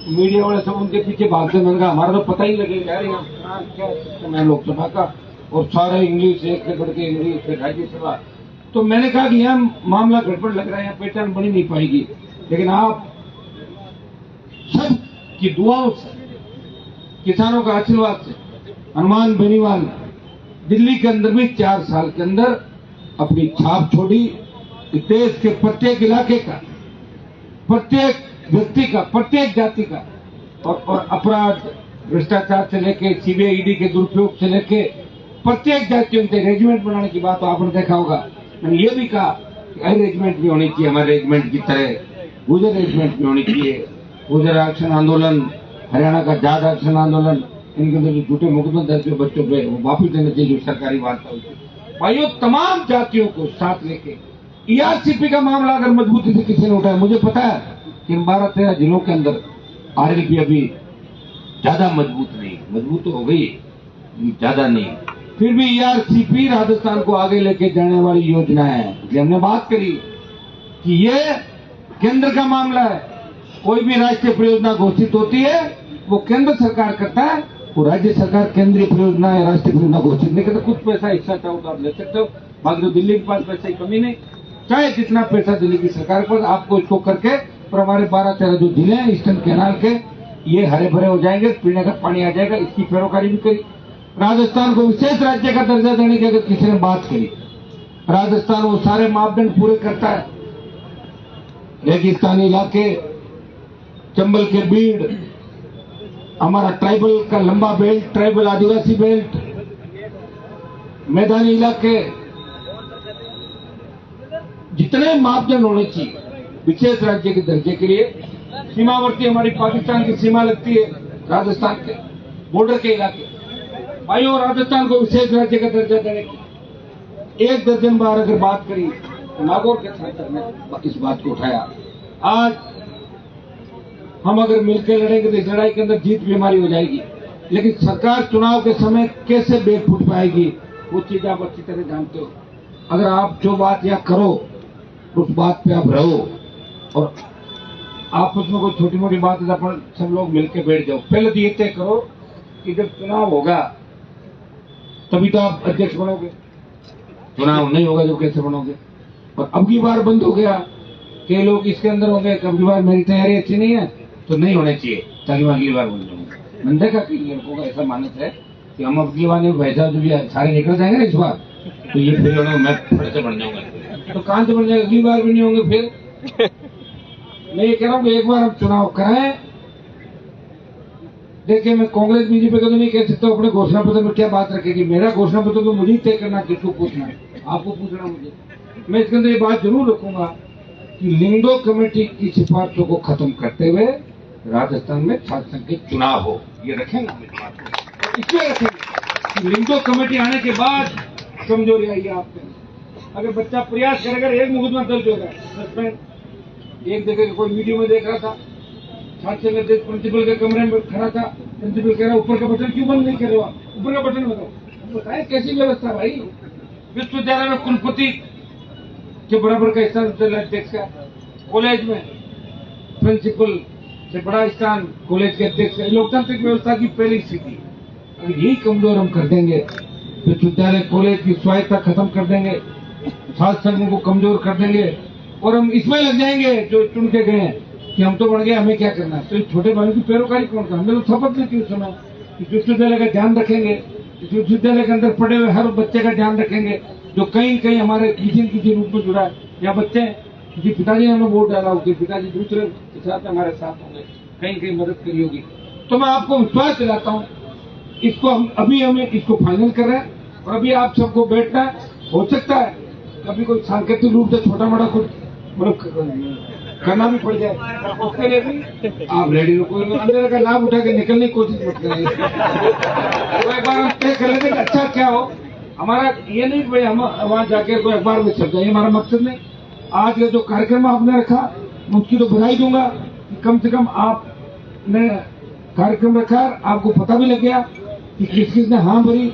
मीडिया वाले सब उनके पीछे भागते। मैंने कहा हमारा तो पता ही लगेगा यार यहाँ क्या सिस्टम है लोकसभा का, और सारे इंग्लिश, एक से बढ़ के इंग्लिश, फिर राज्यसभा। तो मैंने कहा कि यहाँ मामला गड़बड़ लग रहा है, यहाँ पहचान बनी नहीं पाएगी। लेकिन आप सब की दुआओं से, किसानों का आशीर्वाद से हनुमान बेनीवाल दिल्ली के अंदर भी 4 साल के अंदर अपनी छाप छोड़ी। देश के प्रत्येक इलाके का, प्रत्येक व्यक्ति का, प्रत्येक जाति का, और अपराध भ्रष्टाचार से लेके सीबीआई ईडी के दुरुपयोग से लेके प्रत्येक जातियों से रेजिमेंट बनाने की बात तो आपने देखा होगा। मैंने ये भी कहा कि हर रेजिमेंट भी होनी चाहिए, हमारे रेजिमेंट की तरह गुजर रेजिमेंट भी होनी चाहिए। गुजर आरक्षण आंदोलन, हरियाणा का जाट आरक्षण आंदोलन, इनके अंदर जो झूठे मुकदमे दर्ज हुए बच्चों पे, वो वापिस देने चाहिए जो सरकारी वार्ता हुई। भाइयों तमाम जातियों को साथ लेके ईआरसीपी का मामला अगर मजबूती से किसी ने उठाया, मुझे पता है कि 12-13 जिलों के अंदर आरएलपी अभी ज्यादा मजबूत नहीं, मजबूत तो हो गई ज्यादा नहीं, फिर भी ईआरसीपी राजस्थान को आगे लेके जाने वाली योजना है। इसलिए हमने बात करी कि ये केंद्र का मामला है। कोई भी राष्ट्रीय परियोजना घोषित होती है वो केंद्र सरकार करता है, वो राज्य सरकार केंद्रीय परियोजना या राष्ट्रीय परियोजना घोषित नहीं करता। कुछ पैसा हिस्सा चाहो तो आप ले सकते हो, बाकी तो दिल्ली के पास पैसे की कमी नहीं, चाहे जितना पैसा दिल्ली की सरकार पर, आपको इसको करके पर हमारे 12-13 जो जिले हैं ईस्टर्न कैनाल के, ये हरे भरे हो जाएंगे, पीने का पानी आ जाएगा। इसकी पैरोकारी भी करी। राजस्थान को विशेष राज्य का दर्जा देने की अगर किसी ने बात करी, राजस्थान वो सारे मापदंड पूरे करता है। रेगिस्तानी इलाके, चंबल के बीड़, हमारा ट्राइबल का लंबा बेल्ट, ट्राइबल आदिवासी बेल्ट, मैदानी इलाके, जितने मापदंड होने चाहिए विशेष राज्य के दर्जे के लिए। सीमावर्ती हमारी पाकिस्तान की सीमा लगती है, राजस्थान के बॉर्डर के इलाके, भाइयों राजस्थान को विशेष राज्य का दर्जा देने की 1 दर्जन बार अगर बात करी तो नागौर के सांसद ने इस बात को उठाया। आज हम अगर मिलकर लड़ेंगे तो इस लड़ाई के अंदर जीत भी हमारी हो जाएगी। लेकिन सरकार चुनाव के समय कैसे बेट फूट पाएगी वो चीज आप अच्छी तरह जानते हो। अगर आप जो बात यहाँ करो उस बात पे आप रहो और आपस में कोई छोटी मोटी बात है अपन सब लोग मिलकर बैठ जाओ। पहले तो ये तय करो कि जब चुनाव होगा तभी तो आप अध्यक्ष बनोगे, चुनाव नहीं होगा जो कैसे बनोगे। और अब की बार बंद हो गया, कई लोग इसके अंदर होंगे कि अब की बार मेरी तैयारी अच्छी नहीं है तो नहीं होने चाहिए, ताकि मैं अगली बार बन जाऊंगा। मैंने देखा कई लड़कों का ऐसा मानस है कि हम अगली बार नहीं वैसा जो भी सारे निकल जाएंगे ना इस बार तो ये फिर मैं थोड़े से बन जाऊंगा। तो कहां से बन जाएगा, अगली बार भी नहीं होंगे। फिर मैं ये कह रहा हूँ कि एक बार हम चुनाव कराएं। देखिए मैं कांग्रेस बीजेपी का तो नहीं कह सकता अपने घोषणा पत्र में क्या बात रखेगी। मेरा घोषणा पत्र तो मुझे तय करना, किसको पूछना है, आपको पूछना मुझे। मैं इसके अंदर ये बात जरूर रखूंगा कि लिंगो कमेटी की सिफारिशों को खत्म करते हुए राजस्थान में छात्र संघ के चुनाव हो, ये रखेंगे हम इस बात को। इसलिए रखेंगे कि लिंगो कमेटी आने के बाद कमजोरी आई है आपके। अगर बच्चा प्रयास करेगा, एक मुकदमा दर्ज होगा, सस्पेंड। एक जगह कोई वीडियो में देख रहा था, छात्र संघ प्रिंसिपल के कमरे में खड़ा था, प्रिंसिपल कह रहा ऊपर का बटन क्यों बंद नहीं कर रहे हो, ऊपर का बटन बताओ। बताए कैसी व्यवस्था भाई। विश्वविद्यालय में कुलपति के बराबर का स्थान अध्यक्ष का, कॉलेज में प्रिंसिपल से बड़ा स्थान कॉलेज के अध्यक्ष का। लोकतांत्रिक व्यवस्था की पहली स्थिति अगर यही कमजोर हम कर देंगे, विश्वविद्यालय कॉलेज की स्वायत्तता खत्म कर देंगे, छात्र संघों को कमजोर कर देंगे और हम इसमें लग जाएंगे जो चुन के गए हैं कि हम तो बढ़ गए, हमें क्या करना है। तो छोटे भाइयों की पैरोकारी कौन कर, हमने तो शपथ ली थी उस समय कि विश्वविद्यालय का ध्यान रखेंगे, विश्वविद्यालय के अंदर पढ़े हुए हर बच्चे का ध्यान रखेंगे जो कहीं कहीं हमारे किसी रूप में जुड़ा है, या बच्चे किसी पिताजी ने हमें वोट डाला होगी, पिताजी दूसरे के साथ हमारे साथ होंगे, कहीं कहीं मदद करी होगी। तो मैं आपको विश्वास दिलाता हूँ, इसको हमें इसको फाइनल कर रहे हैं और अभी आप सबको बैठना हो सकता है कभी कोई सांकेतिक रूप से छोटा मोटा कुछ करना भी पड़ जाए, उसके लिए भी आप रेडी रहो। अंदर का लाभ उठा के निकलने की कोशिश मत करें। तो एक बार हम तय कर लेते अच्छा क्या हो। हमारा ये नहीं भाई हम वहां जाके कोई अखबार में छप जाए, हमारा मकसद नहीं। आज का जो कार्यक्रम आपने रखा उसकी तो बधाई दूंगा कि कम से कम आपने कार्यक्रम रखा, आपको पता भी लग गया कि किस किस ने हाँ भरी,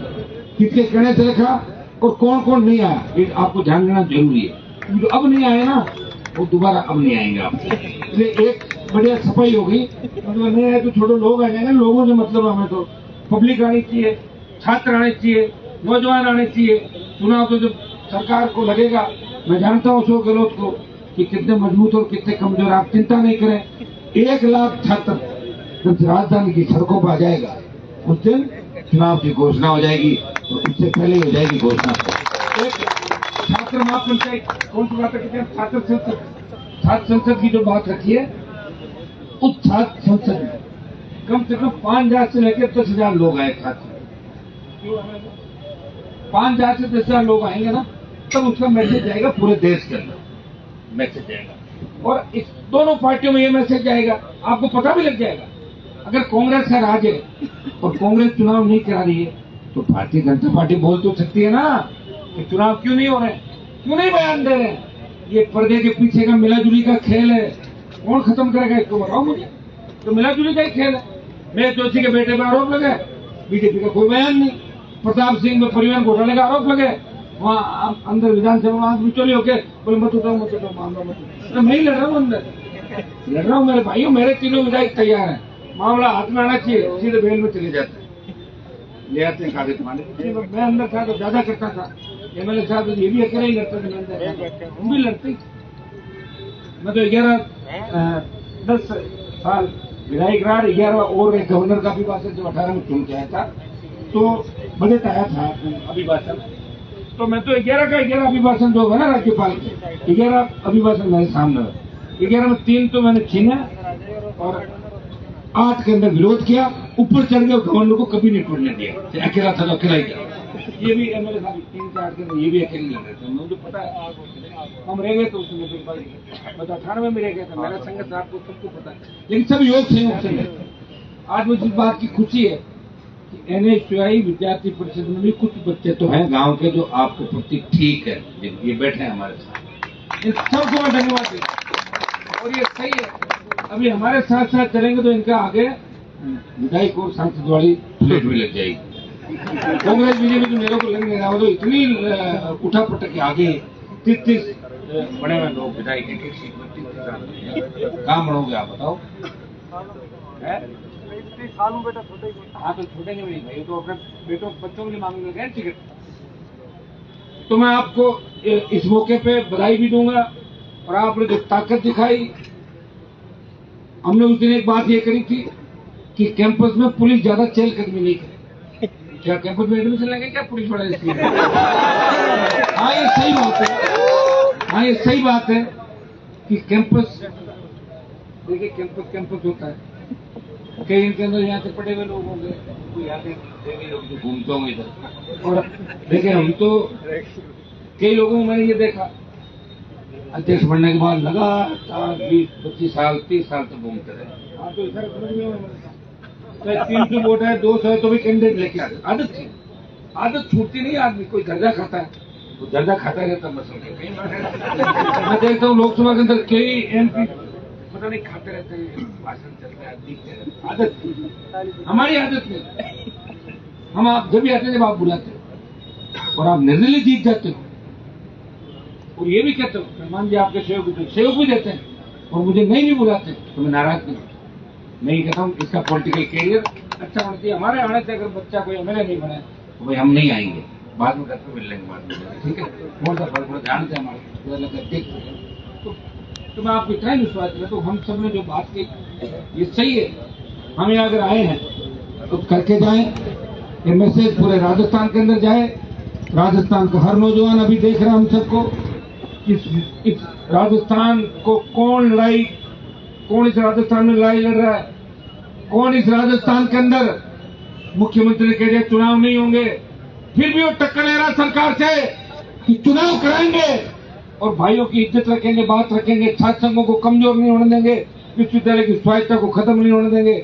किसके कहने से रखा और कौन कौन नहीं आया। ये आपको ध्यान देना जरूरी है। जो अब नहीं आए ना वो दोबारा अब नहीं आएंगे आपसे। इसलिए एक बढ़िया सफाई होगी, मतलब नहीं आए तो छोटे लोग आ जाएंगे। लोगों से मतलब हमें तो पब्लिक आनी चाहिए, छात्र आने चाहिए, नौजवान आने चाहिए। चुनाव तो जब सरकार को लगेगा, मैं जानता हूँ अशोक गहलोत को कि कितने मजबूत और कितने कमजोर, आप चिंता नहीं करें। 1 लाख छात्र जब राजधानी की सड़कों पर आ जाएगा उस दिन चुनाव की घोषणा हो जाएगी और उससे पहले हो जाएगी घोषणा। छात्र महापंचायत कौन सी बात रखी है, छात्र संसद, छात्र संसद की जो बात रखी है उस छात्र संसद में कम से कम 5,000 से लेकर 10,000 लोग आए। छात्र 5,000 से 10,000 लोग आएंगे ना, तब उसका मैसेज जाएगा पूरे देश के अंदर, मैसेज जाएगा। और इस दोनों पार्टियों में ये मैसेज जाएगा, आपको पता भी लग जाएगा। अगर कांग्रेस का राज है और कांग्रेस चुनाव नहीं करा रही है तो भारतीय जनता पार्टी बोल तो सकती है ना कि चुनाव क्यों नहीं हो रहे, क्यों नहीं बयान दे रहे हैं। ये पर्दे के पीछे का मिलाजुली का खेल है, कौन खत्म करेगा इसको बताओ मुझे। तो मिलाजुली का ही खेल है। मेरे जोशी के बेटे पर आरोप लगे, बीजेपी का कोई बयान नहीं। प्रताप सिंह में परिवहन घोटाले का आरोप लगे, वहां अंदर विधानसभा में बिचौली होके बोले मत उठाओ मामला मत उठाओ। मैं ही लड़ रहा हूँ, अंदर लड़ रहा हूँ। मेरे भाइयों मेरे तीनों विधायक तैयार है, मामला हाथ में आना चाहिए, सीधे बेल में चले जाते हैं, ले आते हैं कागज माने। मैं अंदर था तो ज्यादा करता था, एमएलए साहब ये भी अकेले ही लड़ते थे, हम भी लड़ते। मैं तो 10 साल विधायक रहा, 11 और एक गवर्नर का अभिभाषण जब 18 में चुन के आया था तो बजट आया था अभिभाषण, तो मैं तो 11 का 11 अभिभाषण जो होगा ना राज्यपाल के 11 अभिभाषण मेरे सामने है। 11 में 3 तो मैंने छीने और 8 के अंदर विरोध किया, ऊपर चढ़ गया, गवर्नर को कभी नहीं टूटने दिया। अकेला था तो अकेला ही किया। ये भी एमएलए साहब 3 से 8 के अंदर ये भी अकेले लड़ रहे थे, मुझे पता है। हम रह गए तो उसमें मैं तो 18 में रह गया था, मेरा संगत आपको सबको पता है, लेकिन सब योग संयोग से। आज मुझे इस बात की खुशी है कि एनएसयूआई विद्यार्थी परिषद में भी कुछ बच्चे तो हैं गांव के जो आपके प्रति ठीक है, ये बैठे हैं हमारे साथ, इन सबको मैं धन्यवाद देता हूं। और ये सही है अभी हमारे साथ साथ चलेंगे तो इनका आगे विधायक और सांसद वाली प्लेट भी लग जाएगी। कांग्रेस बीजेपी तो मेरे को लग नहीं रहा, वो तो इतनी उठा पटक के आगे 33 बड़े हुए लोग विधायक एक सीट में 33 काम बढ़ोगे आप बताओ। सालों बेटा छोटे ही। हाँ तो छोटे नहीं भाई, तो अपने बेटों बच्चों के लिए मांगने लगे टिकट। तो मैं आपको इस मौके पे बधाई भी दूंगा, और आपने जो ताकत दिखाई, हमने उस दिन एक बात ये करी थी कि कैंपस में पुलिस ज्यादा चहलकदमी नहीं करे। क्या कैंपस में एडमिशन लेंगे क्या पुलिस वाले? हाँ ये सही बात है, हाँ ये सही बात है कि कैंपस, देखिए कैंपस होता है, कई इनके अंदर यहाँ से पड़े हुए लोग होंगे, कोई यहाँ से लोग जो घूमते होंगे इधर। और देखिए हम तो कई लोगों को मैंने ये देखा अध्यक्ष बनने के बाद लगातार 20-25 साल 30 साल तक घूमते रहे। हाँ तो इधर समझ में चाहे 300 वोट है 200 है तो भी कैंडिडेट लेके आते। आदत थी, आदत छूटती नहीं। आदमी कोई दर्जा खाता है तो दर्जा खाता रहता मसल। मैं देखता हूँ लोकसभा के अंदर कई MP पता नहीं खाते रहते हैं, भाषण चलता है, दिखते रहते। आदत हमारी आदत नहीं। हम आप जब भी आते हैं जब आप बुलाते हो और आप निर्दलीय जीत जाते हो, और ये भी कहते हो मेहमान जी आपके सेवक भी देते हैं और मुझे नहीं भी बुलाते तो मैं नाराज नहीं। मैं ये कहता हूँ इसका पॉलिटिकल कैरियर अच्छा होना चाहिए। हमारे आने से अगर बच्चा कोई MLA नहीं बने तो भाई हम नहीं आएंगे, बाद में करके मिल लेंगे बाद में, ठीक है। थोड़ा सा फर्क ध्यान से हमारे तो मैं आपको इतना ही विश्वास करता हूँ, हम सब ने जो बात की ये सही है। हम यहाँ अगर आए हैं तो करके जाएं, ये मैसेज पूरे राजस्थान के अंदर जाए। राजस्थान का हर नौजवान अभी देख रहा है हम सबको, इस राजस्थान को कौन इस राजस्थान में लड़ाई लड़ रहा है, कौन इस राजस्थान के अंदर मुख्यमंत्री ने कह दिया चुनाव नहीं होंगे, फिर भी वो टक्कर ले रहा सरकार से कि चुनाव कराएंगे और भाइयों की इज्जत रखेंगे, बात रखेंगे, छात्र संघों को कमजोर नहीं होने देंगे, विश्वविद्यालय की स्वायत्ता को खत्म नहीं होने देंगे।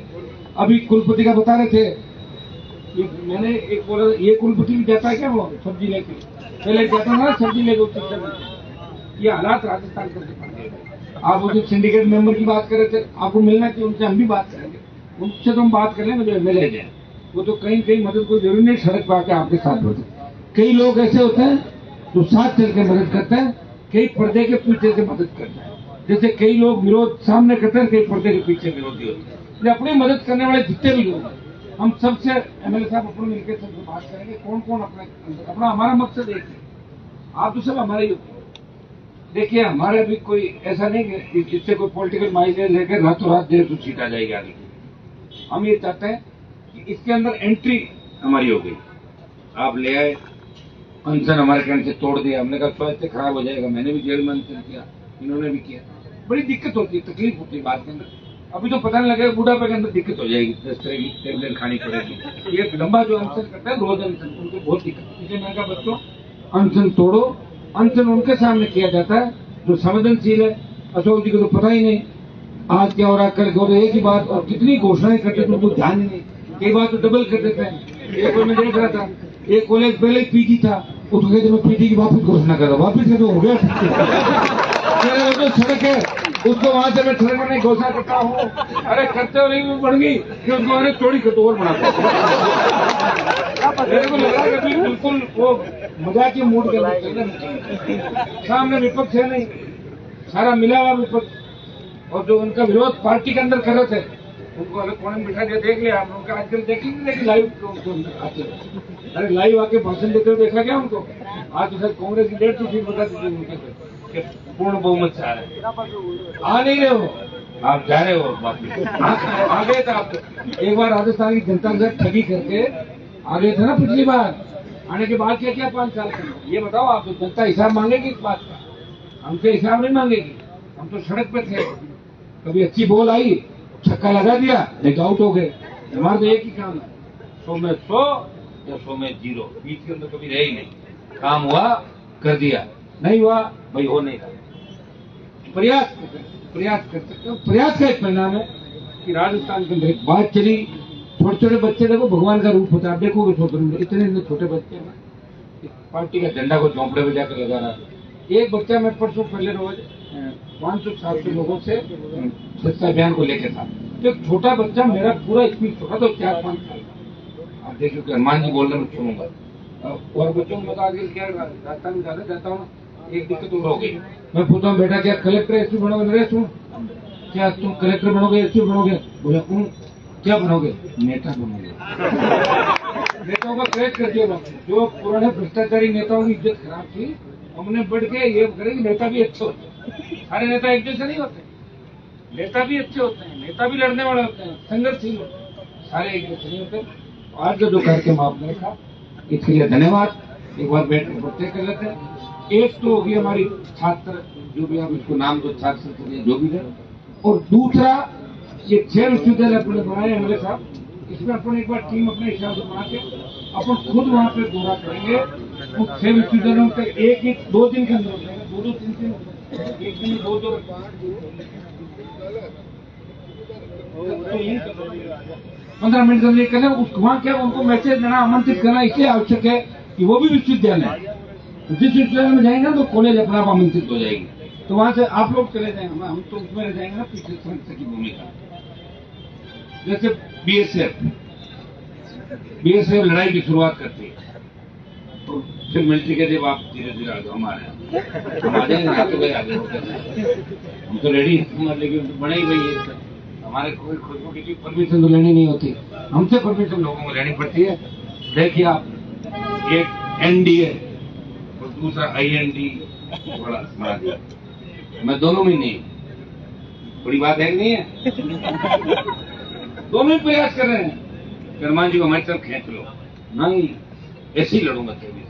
अभी कुलपति का बता रहे थे, मैंने एक बोला ये कुलपति भी जाता है क्या वो सब्जी लेके, पहले जाता ना सब्जी लेके। ये हालात राजस्थान के। आप उस सिंडिकेट मेंबर की बात कर रहे थे, आपको मिलना चाहिए उनसे, हम भी बात करेंगे उनसे, तो हम बात कर लेंगे जो MLA हैं। वो तो कहीं मदद को जरूरी नहीं सड़क पर आके आपके साथ होते। कई लोग ऐसे होते हैं जो साथ चल के मदद करते हैं, कई पर्दे के पीछे से मदद करते हैं। जैसे कई लोग विरोध सामने करते हैं, कई पर्दे के पीछे विरोधी होते हैं। अपनी मदद करने वाले जितने भी लोग हैं हम सबसे MLA साहब अपने मिलकर सबसे बात करेंगे कौन कौन अपना हमारा मकसद एक है। आप तो सब हमारे ही होते। देखिए हमारे भी कोई ऐसा नहीं कि जिससे कोई पॉलिटिकल माइलेज लेकर रातों रात देर तो सीट आ जाएगी आगे। हम ये चाहते हैं कि इसके अंदर एंट्री हमारी हो गई, आप ले आए, अनशन हमारे कहने से तोड़ दिया, हमने कहा स्वास्थ्य खराब हो जाएगा, मैंने भी जेल में अनशन किया, इन्होंने भी किया। बड़ी दिक्कत होती है, तकलीफ होती है बात के अंदर। अभी तो पता नहीं लगेगा बुढ़ापे के अंदर दिक्कत हो जाएगी, 10 तरह की टेबलेट खानी पड़ेगी। ये लंबा जो अनशन करता है रोज अनशन, उनको बहुत दिक्कत। इसलिए मैंने कहा बच्चों अनशन तोड़ो। अनशन उनके सामने किया जाता है जो संवेदनशील है। अशोक जी को तो पता ही नहीं आज क्या हो रहा, कल हो रहा, एक ही बात, और कितनी घोषणाएं करते थे उनको ध्यान ही नहीं। कई बार तो डबल कर देते हैं। एक बार मैं देख रहा था, एक कॉलेज पहले ही PG था, उसको कहते मैं PG की वापस घोषणा कर रहा हूँ, वापस तो हो गया। तो सड़क है उसको वहां से मैं सड़क में घोषणा करता हूँ, अरे करते हो नहीं बढ़ गई कि उसको अरे चौड़ी करते और बढ़ाते। मेरे को लगा कि बिल्कुल वो मजाक के मूड के अंदर सामने विपक्ष है नहीं, सारा मिला हुआ विपक्ष, और जो उनका विरोध पार्टी के अंदर कर रहे थे उनको अलग कोने में बिठा दिया। देख लिया हम लोग आजकल देखेंगे लेकिन लाइव आते, अरे लाइव आके भाषण देते हुए देखा क्या उनको? आज तो सर कांग्रेस की 150 सीट बता दीजिए उनके पूर्ण बहुमत से आ नहीं रहे हो, आप जा रहे हो वापिस। आ गए थे आप एक बार राजस्थान की जनता के साथ ठगी करके आ गए थे ना पिछली बार, आने के बाद क्या 5 साल का ये बताओ आप। तो जनता हिसाब मांगेगी इस बात का, हमसे हिसाब नहीं मांगेगी। हम तो सड़क पे थे, कभी अच्छी बॉल आई छक्का लगा दिया, एक आउट हो गए। हमारा तो एक ही काम है, 100 में 100 या 100 में 0, बीच के अंदर कभी रहे ही नहीं। काम हुआ कर दिया, नहीं हुआ भाई हो नहीं रहा। प्रयास कर सकते हो। प्रयास का एक परिणाम है कि राजस्थान के अंदर एक बात चली, छोटे छोटे बच्चे देखो भगवान का रूप होता है। आप देखोगे छोटे इतने छोटे बच्चे हैं, पार्टी का झंडा को झोंपड़े में जाकर लगा रहा है। एक बच्चा मैं परसों पहले रोज 500-700 लोगों से स्वच्छता अभियान को लेकर था, तो एक छोटा बच्चा मेरा पूरा स्पीच छोटा तो 4-5 साल का। आप देखिए कि हनुमान जी बोलने में सुनूंगा और बच्चों को बता आगे क्या राजस्थान में ज्यादा जाता हूँ, एक दिक्कत और हो गई। मैं पूछता हूँ बेटा क्या कलेक्टर एसपी बनोगे? नरेश हूँ। क्या तुम कलेक्टर बनोगे एसपी बनोगे? बोले क्या बनोगे? नेता बनोगे। नेताओं का क्रेज कर दिया। जो पुराने भ्रष्टाचारी नेताओं की इज्जत खराब थी, हमने बढ़ के ये करें नेता भी अच्छे होते हैं। सारे नेता एक जैसे नहीं होते, नेता भी अच्छे होते हैं, नेता भी लड़ने वाले होते हैं, संघर्षशील होते हैं, सारे एक जैसे नहीं होते। आज जो कार्यक्रम आपने रखा इसके लिए धन्यवाद। एक बार बैठ कर बातें कर लेते हैं। एक तो होगी हमारी छात्र, जो भी आप इसको नाम दो, छात्र जो भी है, और दूसरा ये 6 विश्वविद्यालय अपने बनाए एमएलए साहब, इसमें अपन एक बार टीम अपने हिसाब से बना के अपन खुद वहाँ पे दौरा करेंगे। उन 6 विश्वविद्यालयों के एक 2 दिन के अंदर हो जाएगा, 2-3 दिन, एक दिन 2 15 मिनट जल्दी करना। वहाँ क्या उनको मैसेज देना, आमंत्रित करना इसलिए आवश्यक है कि वो भी विश्वविद्यालय है। जिस विश्वविद्यालय में जाएंगे तो कॉलेज अपने आप आमंत्रित हो जाएगी, तो वहां से आप लोग चले जाएंगे, हम तो उसमें रह जाएंगे ना पिछले संस्था की भूमिका। जैसे बीएसएफ लड़ाई की शुरुआत करती है, तो फिर मिलिट्री के जब आप धीरे धीरे आगे हम आ रहे हैं, हम आ जाएंगे तो गए आगे, हम तो रेडी हैं, लेकिन बने ही वही है। हमारे कोई खुद को किसी परमिशन तो लेनी नहीं होती, हमसे परमिशन लोगों को लेनी पड़ती है। देखिए आप, एक एनडीए और दूसरा आईएनडी बड़ा बना दिया, मैं दोनों में नहीं, बड़ी बात है कि नहीं है? दोनों ही प्रयास कर रहे हैं। हनुमान जी को हमारी तरफ खींच लो, नहीं ऐसे ही लड़ूंगा तेरी से,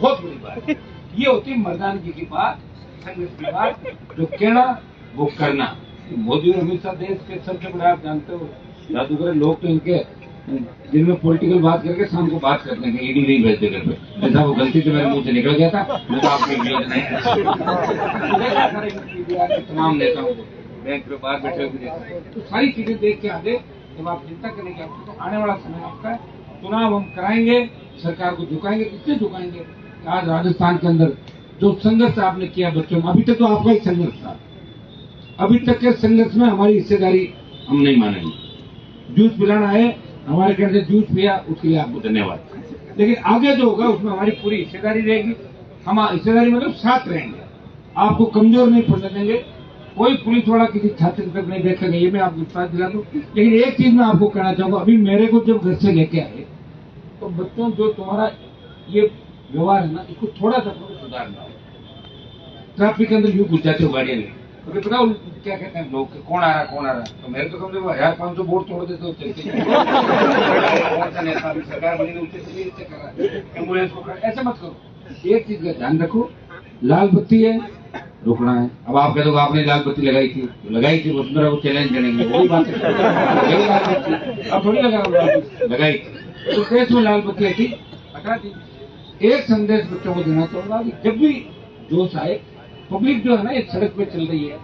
बहुत बड़ी बात है। ये होती है मर्दानगी की बात, संघर्ष की बात, जो कहना वो करना। मोदी हमेशा देश के सबसे बड़े, आप जानते हो जादूगर लोग तो इनके दिन में पॉलिटिकल बात करके शाम को बात करते हैं, ईडी नहीं भेजते घर पे, ऐसा वो गलती से मेरे मुंह से निकल गया था, मैं तो आपको तमाम नेताओं को बैंक में बाहर बैठे हुए तो सारी चीजें देख के आगे जब आप चिंता करेंगे, आपको तो आने वाला समय आपका है, चुनाव हम कराएंगे, सरकार को झुकाएंगे। किससे झुकाएंगे? आज राजस्थान के अंदर जो संघर्ष आपने किया बच्चों में, अभी तक तो आपका ही संघर्ष था, अभी तक के संघर्ष में हमारी हिस्सेदारी हम नहीं मानेंगे। जूस पिलाना है, हमारे घर से जूस पिया, उसके लिए आपको धन्यवाद। लेकिन आगे जो होगा उसमें हमारी पूरी हिस्सेदारी रहेगी। हम हिस्सेदारी मतलब साथ रहेंगे, आपको कमजोर नहीं पड़ने देंगे। कोई पुलिस वाला किसी छात्र तक नहीं देखेगा, ये मैं आपको विश्वास दिला दूं। लेकिन एक चीज मैं आपको कहना चाहूंगा, अभी मेरे को जब घर से लेके आए तो बच्चों जो तुम्हारा ये व्यवहार है ना, इसको थोड़ा सा सुधारना है। ट्रैफिक के अंदर यूं घुस जाते हो गाड़ियां में, तो पता क्या कहते हैं लोग, कौन आ रहा है, तो मेरे तो कम से कम 1500 वोट तोड़ देते हो सरकार बनी एम्बुलेंस को ऐसे मत करो। एक चीज का ध्यान रखो, लाल बत्ती है, रुकना है। अब आप कह दो आपने लाल बत्ती लगाई थी, वसुंधरा को चैलेंज करेंगे, वही बात है। अब थोड़ी लगाई तो देश में लाल बत्ती थी, हटा दी। एक संदेश बच्चों को देना चाहूंगा कि जब भी जोश आए, पब्लिक जो है ना ये सड़क पे चल रही है,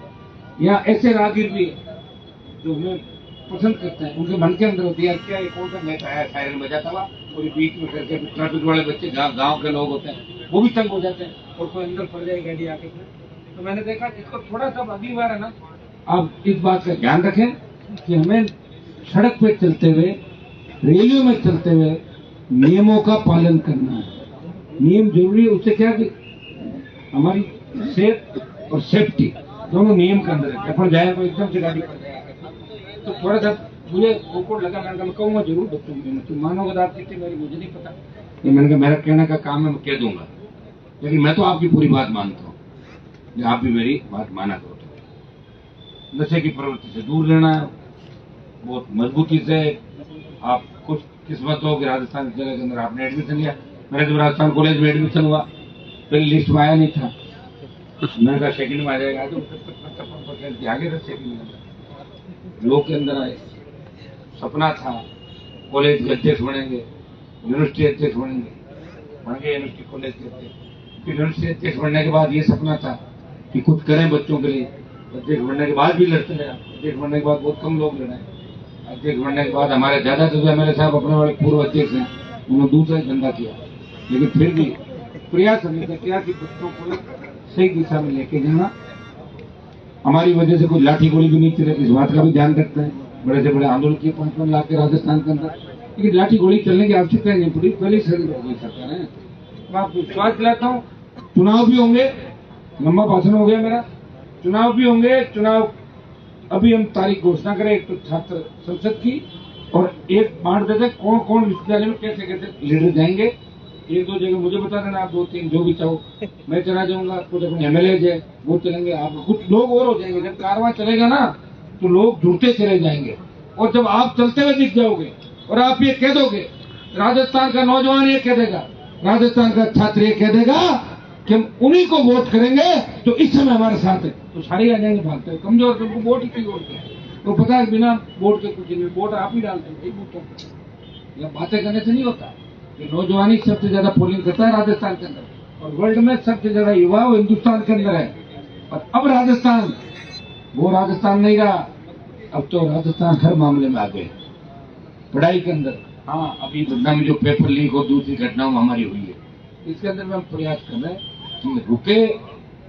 या ऐसे राहगीर भी जो हमें पसंद करते हैं, उनके मन के अंदर होती है क्या ये कौन सा नेता आया सायरन बजाता हुआ, और बीच में करके ट्रैफिक वाले बच्चे गांव के लोग होते हैं वो भी तंग हो जाते हैं, और कोई अंदर पड़ जाए गाड़ी आके। तो मैंने देखा इसको थोड़ा सा अगली बार है ना, आप इस बात का ध्यान रखें कि हमें सड़क पे चलते हुए, रैलियों में चलते हुए नियमों का पालन करना है। नियम जरूरी है, उससे क्या कि हमारी सेफ और सेफ्टी दोनों नियम के अंदर है। अपन जाए तो एकदम से गाड़ी पर जाएगा, तो थोड़ा सा मुझे ओकोड लगा, मैंने कहूँगा जरूर बच्चों को, तुम मानोगे आप कितनी मेरी, मुझे नहीं पता, ये मैंने कहा मेरा कहने का काम है, मैं कह दूंगा, लेकिन मैं तो आपकी पूरी बात मानता हूँ, आप भी मेरी बात माना करो। नशे की प्रवृत्ति से दूर रहना है, बहुत मजबूती से। आप कुछ किस्मत हो कि राजस्थान जिले के अंदर आपने एडमिशन लिया। मेरा जब राजस्थान कॉलेज में एडमिशन हुआ पहले लिस्ट में आया नहीं था, मैंने कहा सेकंड में आ जाएगा, तो आगे था सेकंड में लोग के अंदर आए। सपना था कॉलेज के अध्यक्ष बनेंगे, यूनिवर्सिटी अध्यक्ष बनेंगे, बन गए यूनिवर्सिटी कॉलेज के अध्यक्ष। फिर यूनिवर्सिटी अध्यक्ष बनने के बाद ये सपना था कि कुछ करें बच्चों के लिए। अध्यक्ष बनने के बाद भी लड़ते रहे, अध्यक्ष बनने के बाद बहुत कम लोग लड़े। अध्यक्ष बनने के बाद हमारे ज्यादा से ज्यादा मेरे साहब अपने वाले पूर्व अध्यक्ष हैं, उन्होंने दूसरा ही धंधा किया, लेकिन फिर भी प्रयास हमने किया कि बच्चों को सही दिशा में लेके जाना। हमारी वजह से कोई लाठी गोली भी नहीं चले, इस बात का भी ध्यान रखते हैं। बड़े से बड़े आंदोलन किए 5 लाख के राजस्थान के अंदर, लेकिन लाठी गोली चलने की आवश्यकता नहीं पड़ी, पहले ही शरीर हो गई सरकार है। मैं आपको विश्वास दिलाता हूँ, चुनाव भी होंगे, लंबा भाषण हो गया मेरा, चुनाव भी होंगे। चुनाव अभी हम तारीख घोषणा करें, एक तो छात्र संसद की, और एक बांट देते कौन कौन विश्वविद्यालय में कैसे कैसे लीडर जाएंगे। 1-2 जगह मुझे बता देना, आप 2-3 जो भी चाहो मैं चला जाऊंगा। कुछ अपने एमएलए है वो चलेंगे, आप कुछ लोग और हो जाएंगे। जब कारवां चलेगा ना तो लोग जुड़ते चले जाएंगे, और जब आप चलते हुए दिख जाओगे और आप ये कह दोगे, राजस्थान का नौजवान ये कह देगा, राजस्थान का छात्र ये कह देगा कि हम उन्हीं को वोट करेंगे जो इस समय हमारे साथ है, तो सारे आ जाएंगे भागते हुए। कमजोर तुमको वोट ही क्यों वोट है, तो पता है बिना वोट के कुछ नहीं, वोट आप ही डालते हैं। यह बातें करने से नहीं होता। ये नौजवानी सबसे ज्यादा पोलिंग करता है राजस्थान के अंदर, और वर्ल्ड में सबसे ज्यादा युवा वो हिंदुस्तान के अंदर है। और अब राजस्थान वो राजस्थान नहीं रहा, अब तो राजस्थान हर मामले में आ गए। पढ़ाई के अंदर, हाँ अभी दुनिया में जो पेपर लीक और दूसरी घटनाओं में हमारी हुई है, इसके अंदर में हम प्रयास कर रहे हैं, हम रुके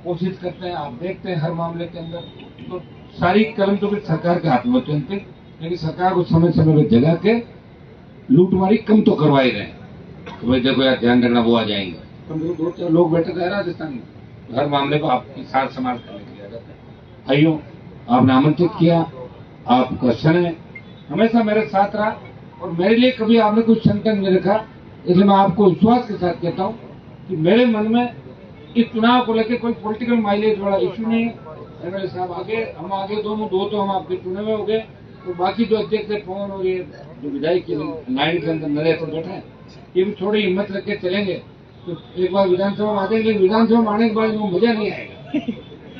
कोशिश करते हैं। आप देखते हैं हर मामले के अंदर तो सारी कलम तो फिर सरकार के हाथ में होते हैं, लेकिन सरकार को समय समय पर जगा के लूटमारी कम तो करवा ही रहे हैं। तो भाई देखो यार, ध्यान रखना, वो आ जाएंगे। कम से कम 2-4 लोग बैठे थे राजस्थान में, तो हर मामले को आपकी साथ समाज करने के लिए आ जाता है। भाइयों, आपने आमंत्रित किया, आपका क्षण हमेशा मेरे साथ रहा, और मेरे लिए कभी आपने कुछ संकट नहीं रखा। इसलिए मैं आपको विश्वास के साथ कहता हूँ कि मेरे मन में इस चुनाव को लेकर कोई पॉलिटिकल माइलेज वाला इश्यू नहीं है। एमएलए साहब आगे, हम आगे, दो तो हम आपके चुने हुए हो गए, तो बाकी जो अध्यक्ष है पवन और ये जो विधायक की लाइन के अंदर नरेश बैठे हैं, ये भी थोड़ी हिम्मत रख के चलेंगे तो एक बार विधानसभा में आ जाएंगे। विधानसभा में आने के बाद वो मजा नहीं आएगा,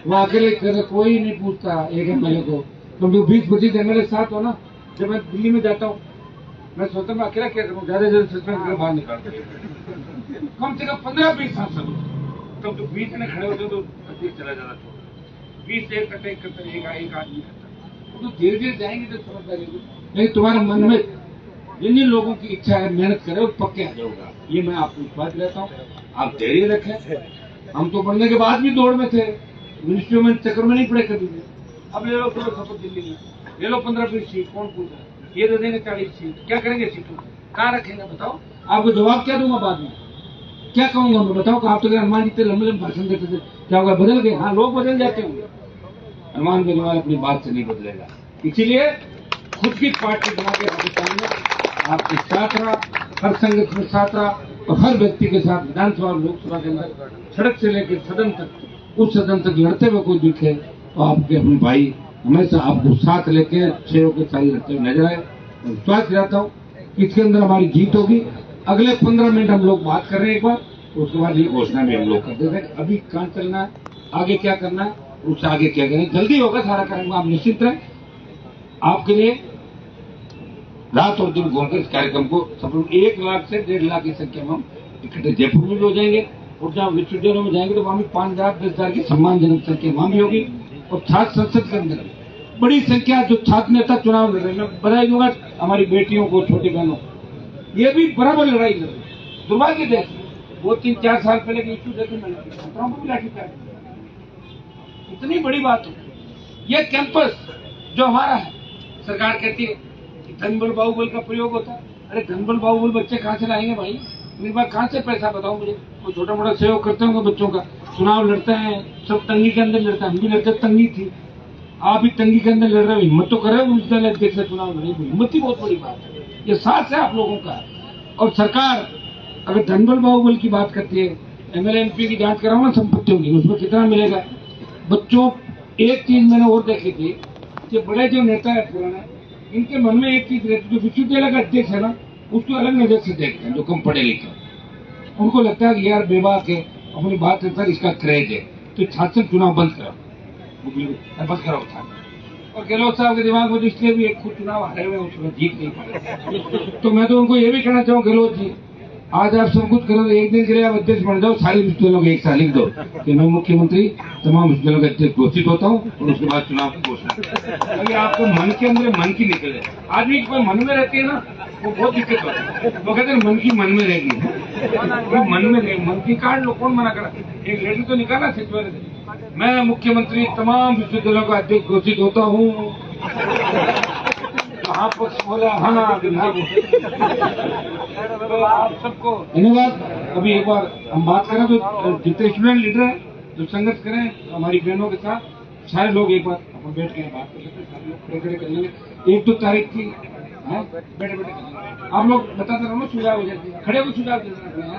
वो अकेले करे, कोई नहीं पूछता एक एमएलए को। तुम जो 20-25 एमएलए साथ हो ना, जब मैं दिल्ली में जाता हूँ मैं सोचता हूँ अकेला क्या करूँ, ज्यादा सस्पेंड कर बाहर निकालते, कम से कम 15-20 सांसद हो, तब तो बीच में खड़े होते तो अध्यक्ष चला जाता, 20 एक करते एक आदमी करता, तो धीरे धीरे जाएंगे तो समझदारी। नहीं, तुम्हारे मन में जिन जिन लोगों की इच्छा है मेहनत करे वो पक्के आ जाओगा, ये मैं आपको विश्वास दिलाता हूँ। आप धैर्य रखें। हम तो बढ़ने के बाद भी दौड़ में थे, मिनिस्ट्री में चक्कर में नहीं पड़े कभी भी। अब ले लो शपथ दिल्ली में, ले लो 15-20 सीट, कौन पूछा, ये दे देंगे 40 सीट, क्या करेंगे सीटों, कहाँ रखेंगे बताओ। आपको जवाब क्या दूंगा बाद में, क्या कहूंगा मैं बताओ। आप तो हनुमान जी थे, लंबे लंबे भाषण देते थे, क्या होगा, बदल गए। हाँ, लोग बदल जाते होंगे, हनुमान बेनीवाल अपनी बात से नहीं बदलेगा। इसीलिए खुद की पार्टी बना के राजस्थान में आपके साथ रहा, हर संगठन में साथ रहा, और हर व्यक्ति के साथ विधानसभा और लोकसभा के अंदर सड़क से लेकर सदन तक, उस सदन तक लड़ते हुए कोई दिखे तो आपके अपने भाई हमेशा आपको साथ लेके शेरों के साथ लड़ते हुए नजर आए। मैं विश्वास दिलाता हूँ कि इसके अंदर हमारी जीत होगी। अगले 15 मिनट हम लोग बात कर रहे हैं एक बार, उसके बाद ये घोषणा भी हम लोग कर देते हैं अभी कहाँ चलना है, आगे क्या करना है, उससे आगे क्या करें। जल्दी होगा, सारा करेंगे, आप निश्चित रहें। आपके लिए रात और दिन घूमकर इस कार्यक्रम को सफल 1 लाख से 1.5 लाख की संख्या में हम इकट्ठे जयपुर में भी हो जाएंगे, और जहाँ विश्वविद्यालयों में जाएंगे तो वहां भी 5,000-10,000 की सम्मानजनक संख्या वहां भी होगी। और छात्र संसद के अंदर बड़ी संख्या जो छात्र नेता चुनाव लड़ रहे हैं, मैं बधाई दूंगा हमारी बेटियों को, छोटी बहनों, ये भी बराबर लड़ाई लड़ रही। दुर्भाग्य देश वो 3-4 साल पहले के इश्यू देखे मैंने, इतनी बड़ी बात हो। ये कैंपस जो हमारा है, सरकार कहती है धनबल बाहुबल का प्रयोग होता है। अरे धनबल बाहुबल बच्चे कहाँ से लाएंगे भाई, मेरे पास कहाँ से पैसा बताओ मुझे। कोई छोटा मोटा सहयोग करते होंगे बच्चों का, चुनाव लड़ते हैं, सब तंगी के अंदर लड़ते हैं, हम भी लड़ते, तंगी थी, आप भी तंगी के अंदर लड़ रहे हो, हिम्मत तो करे विश्वविद्यालय अध्यक्ष से चुनाव लड़े, हिम्मत ही बहुत बड़ी बात है। ये साथ है आप लोगों का। और सरकार अगर धनबल बाहुबल की बात करती है, एमएलए MP की जांच कराओ ना संपत्तियों की, उसमें कितना मिलेगा बच्चों। एक चीज मैंने और देखी थी कि बड़े जो नेता है पुराने, इनके मन में एक चीज रहती है, जो विश्वविद्यालय का अध्यक्ष है ना, उसको अलग नजर से देखते हैं जो कम पढ़े लिखे। उनको लगता है कि यार बेबाक है, अपनी बात है, इसका क्रेज है, तो छात्र चुनाव बंद करो, बंद करो था। और गहलोत साहब के दिमाग में तो इसलिए भी एक खुद चुनाव हारे हुए, उसमें जीत नहीं पाए। तो मैं तो उनको ये भी कहना चाहूँ, गहलोत जी आज आप सब कुछ करो, एक दिन के लिए आप अध्यक्ष बन जाओ, सारी विश्वविद्यालयों को एक साल लिख दो कि मैं मुख्यमंत्री तमाम विश्वविद्यालयों का अध्यक्ष घोषित होता हूँ, और उसके बाद चुनाव की घोषणा। अभी आपको मन के अंदर मन की निकले, आदमी कोई मन में रहती है ना, वो बहुत दिक्कत होती है। वो कहते हैं मन की मन में रहेगी, वो मन में रहेगी, मन की काट लो, कौन मना करा। एक लेटर तो निकाला सचिवालय से, मैं मुख्यमंत्री तमाम विश्वविद्यालयों का अध्यक्ष घोषित होता हूँ। हाँ पक्ष बोला, हाँ बिल्कुल। तो आप सबको धन्यवाद। अभी एक बार हम बात करें तो जितने स्टूडेंट लीडर हैं जो संघर्ष करें हमारी बहनों के साथ, सारे लोग एक बार अपन बैठ के बात कर सकते हैं, सारे लोग खड़े खड़े कर लेंगे। 1-2 तारीख की बैठे बैठे आप लोग बताते रहो ना, सुझाव हो जाती है, खड़े हो सुझाव दे देना।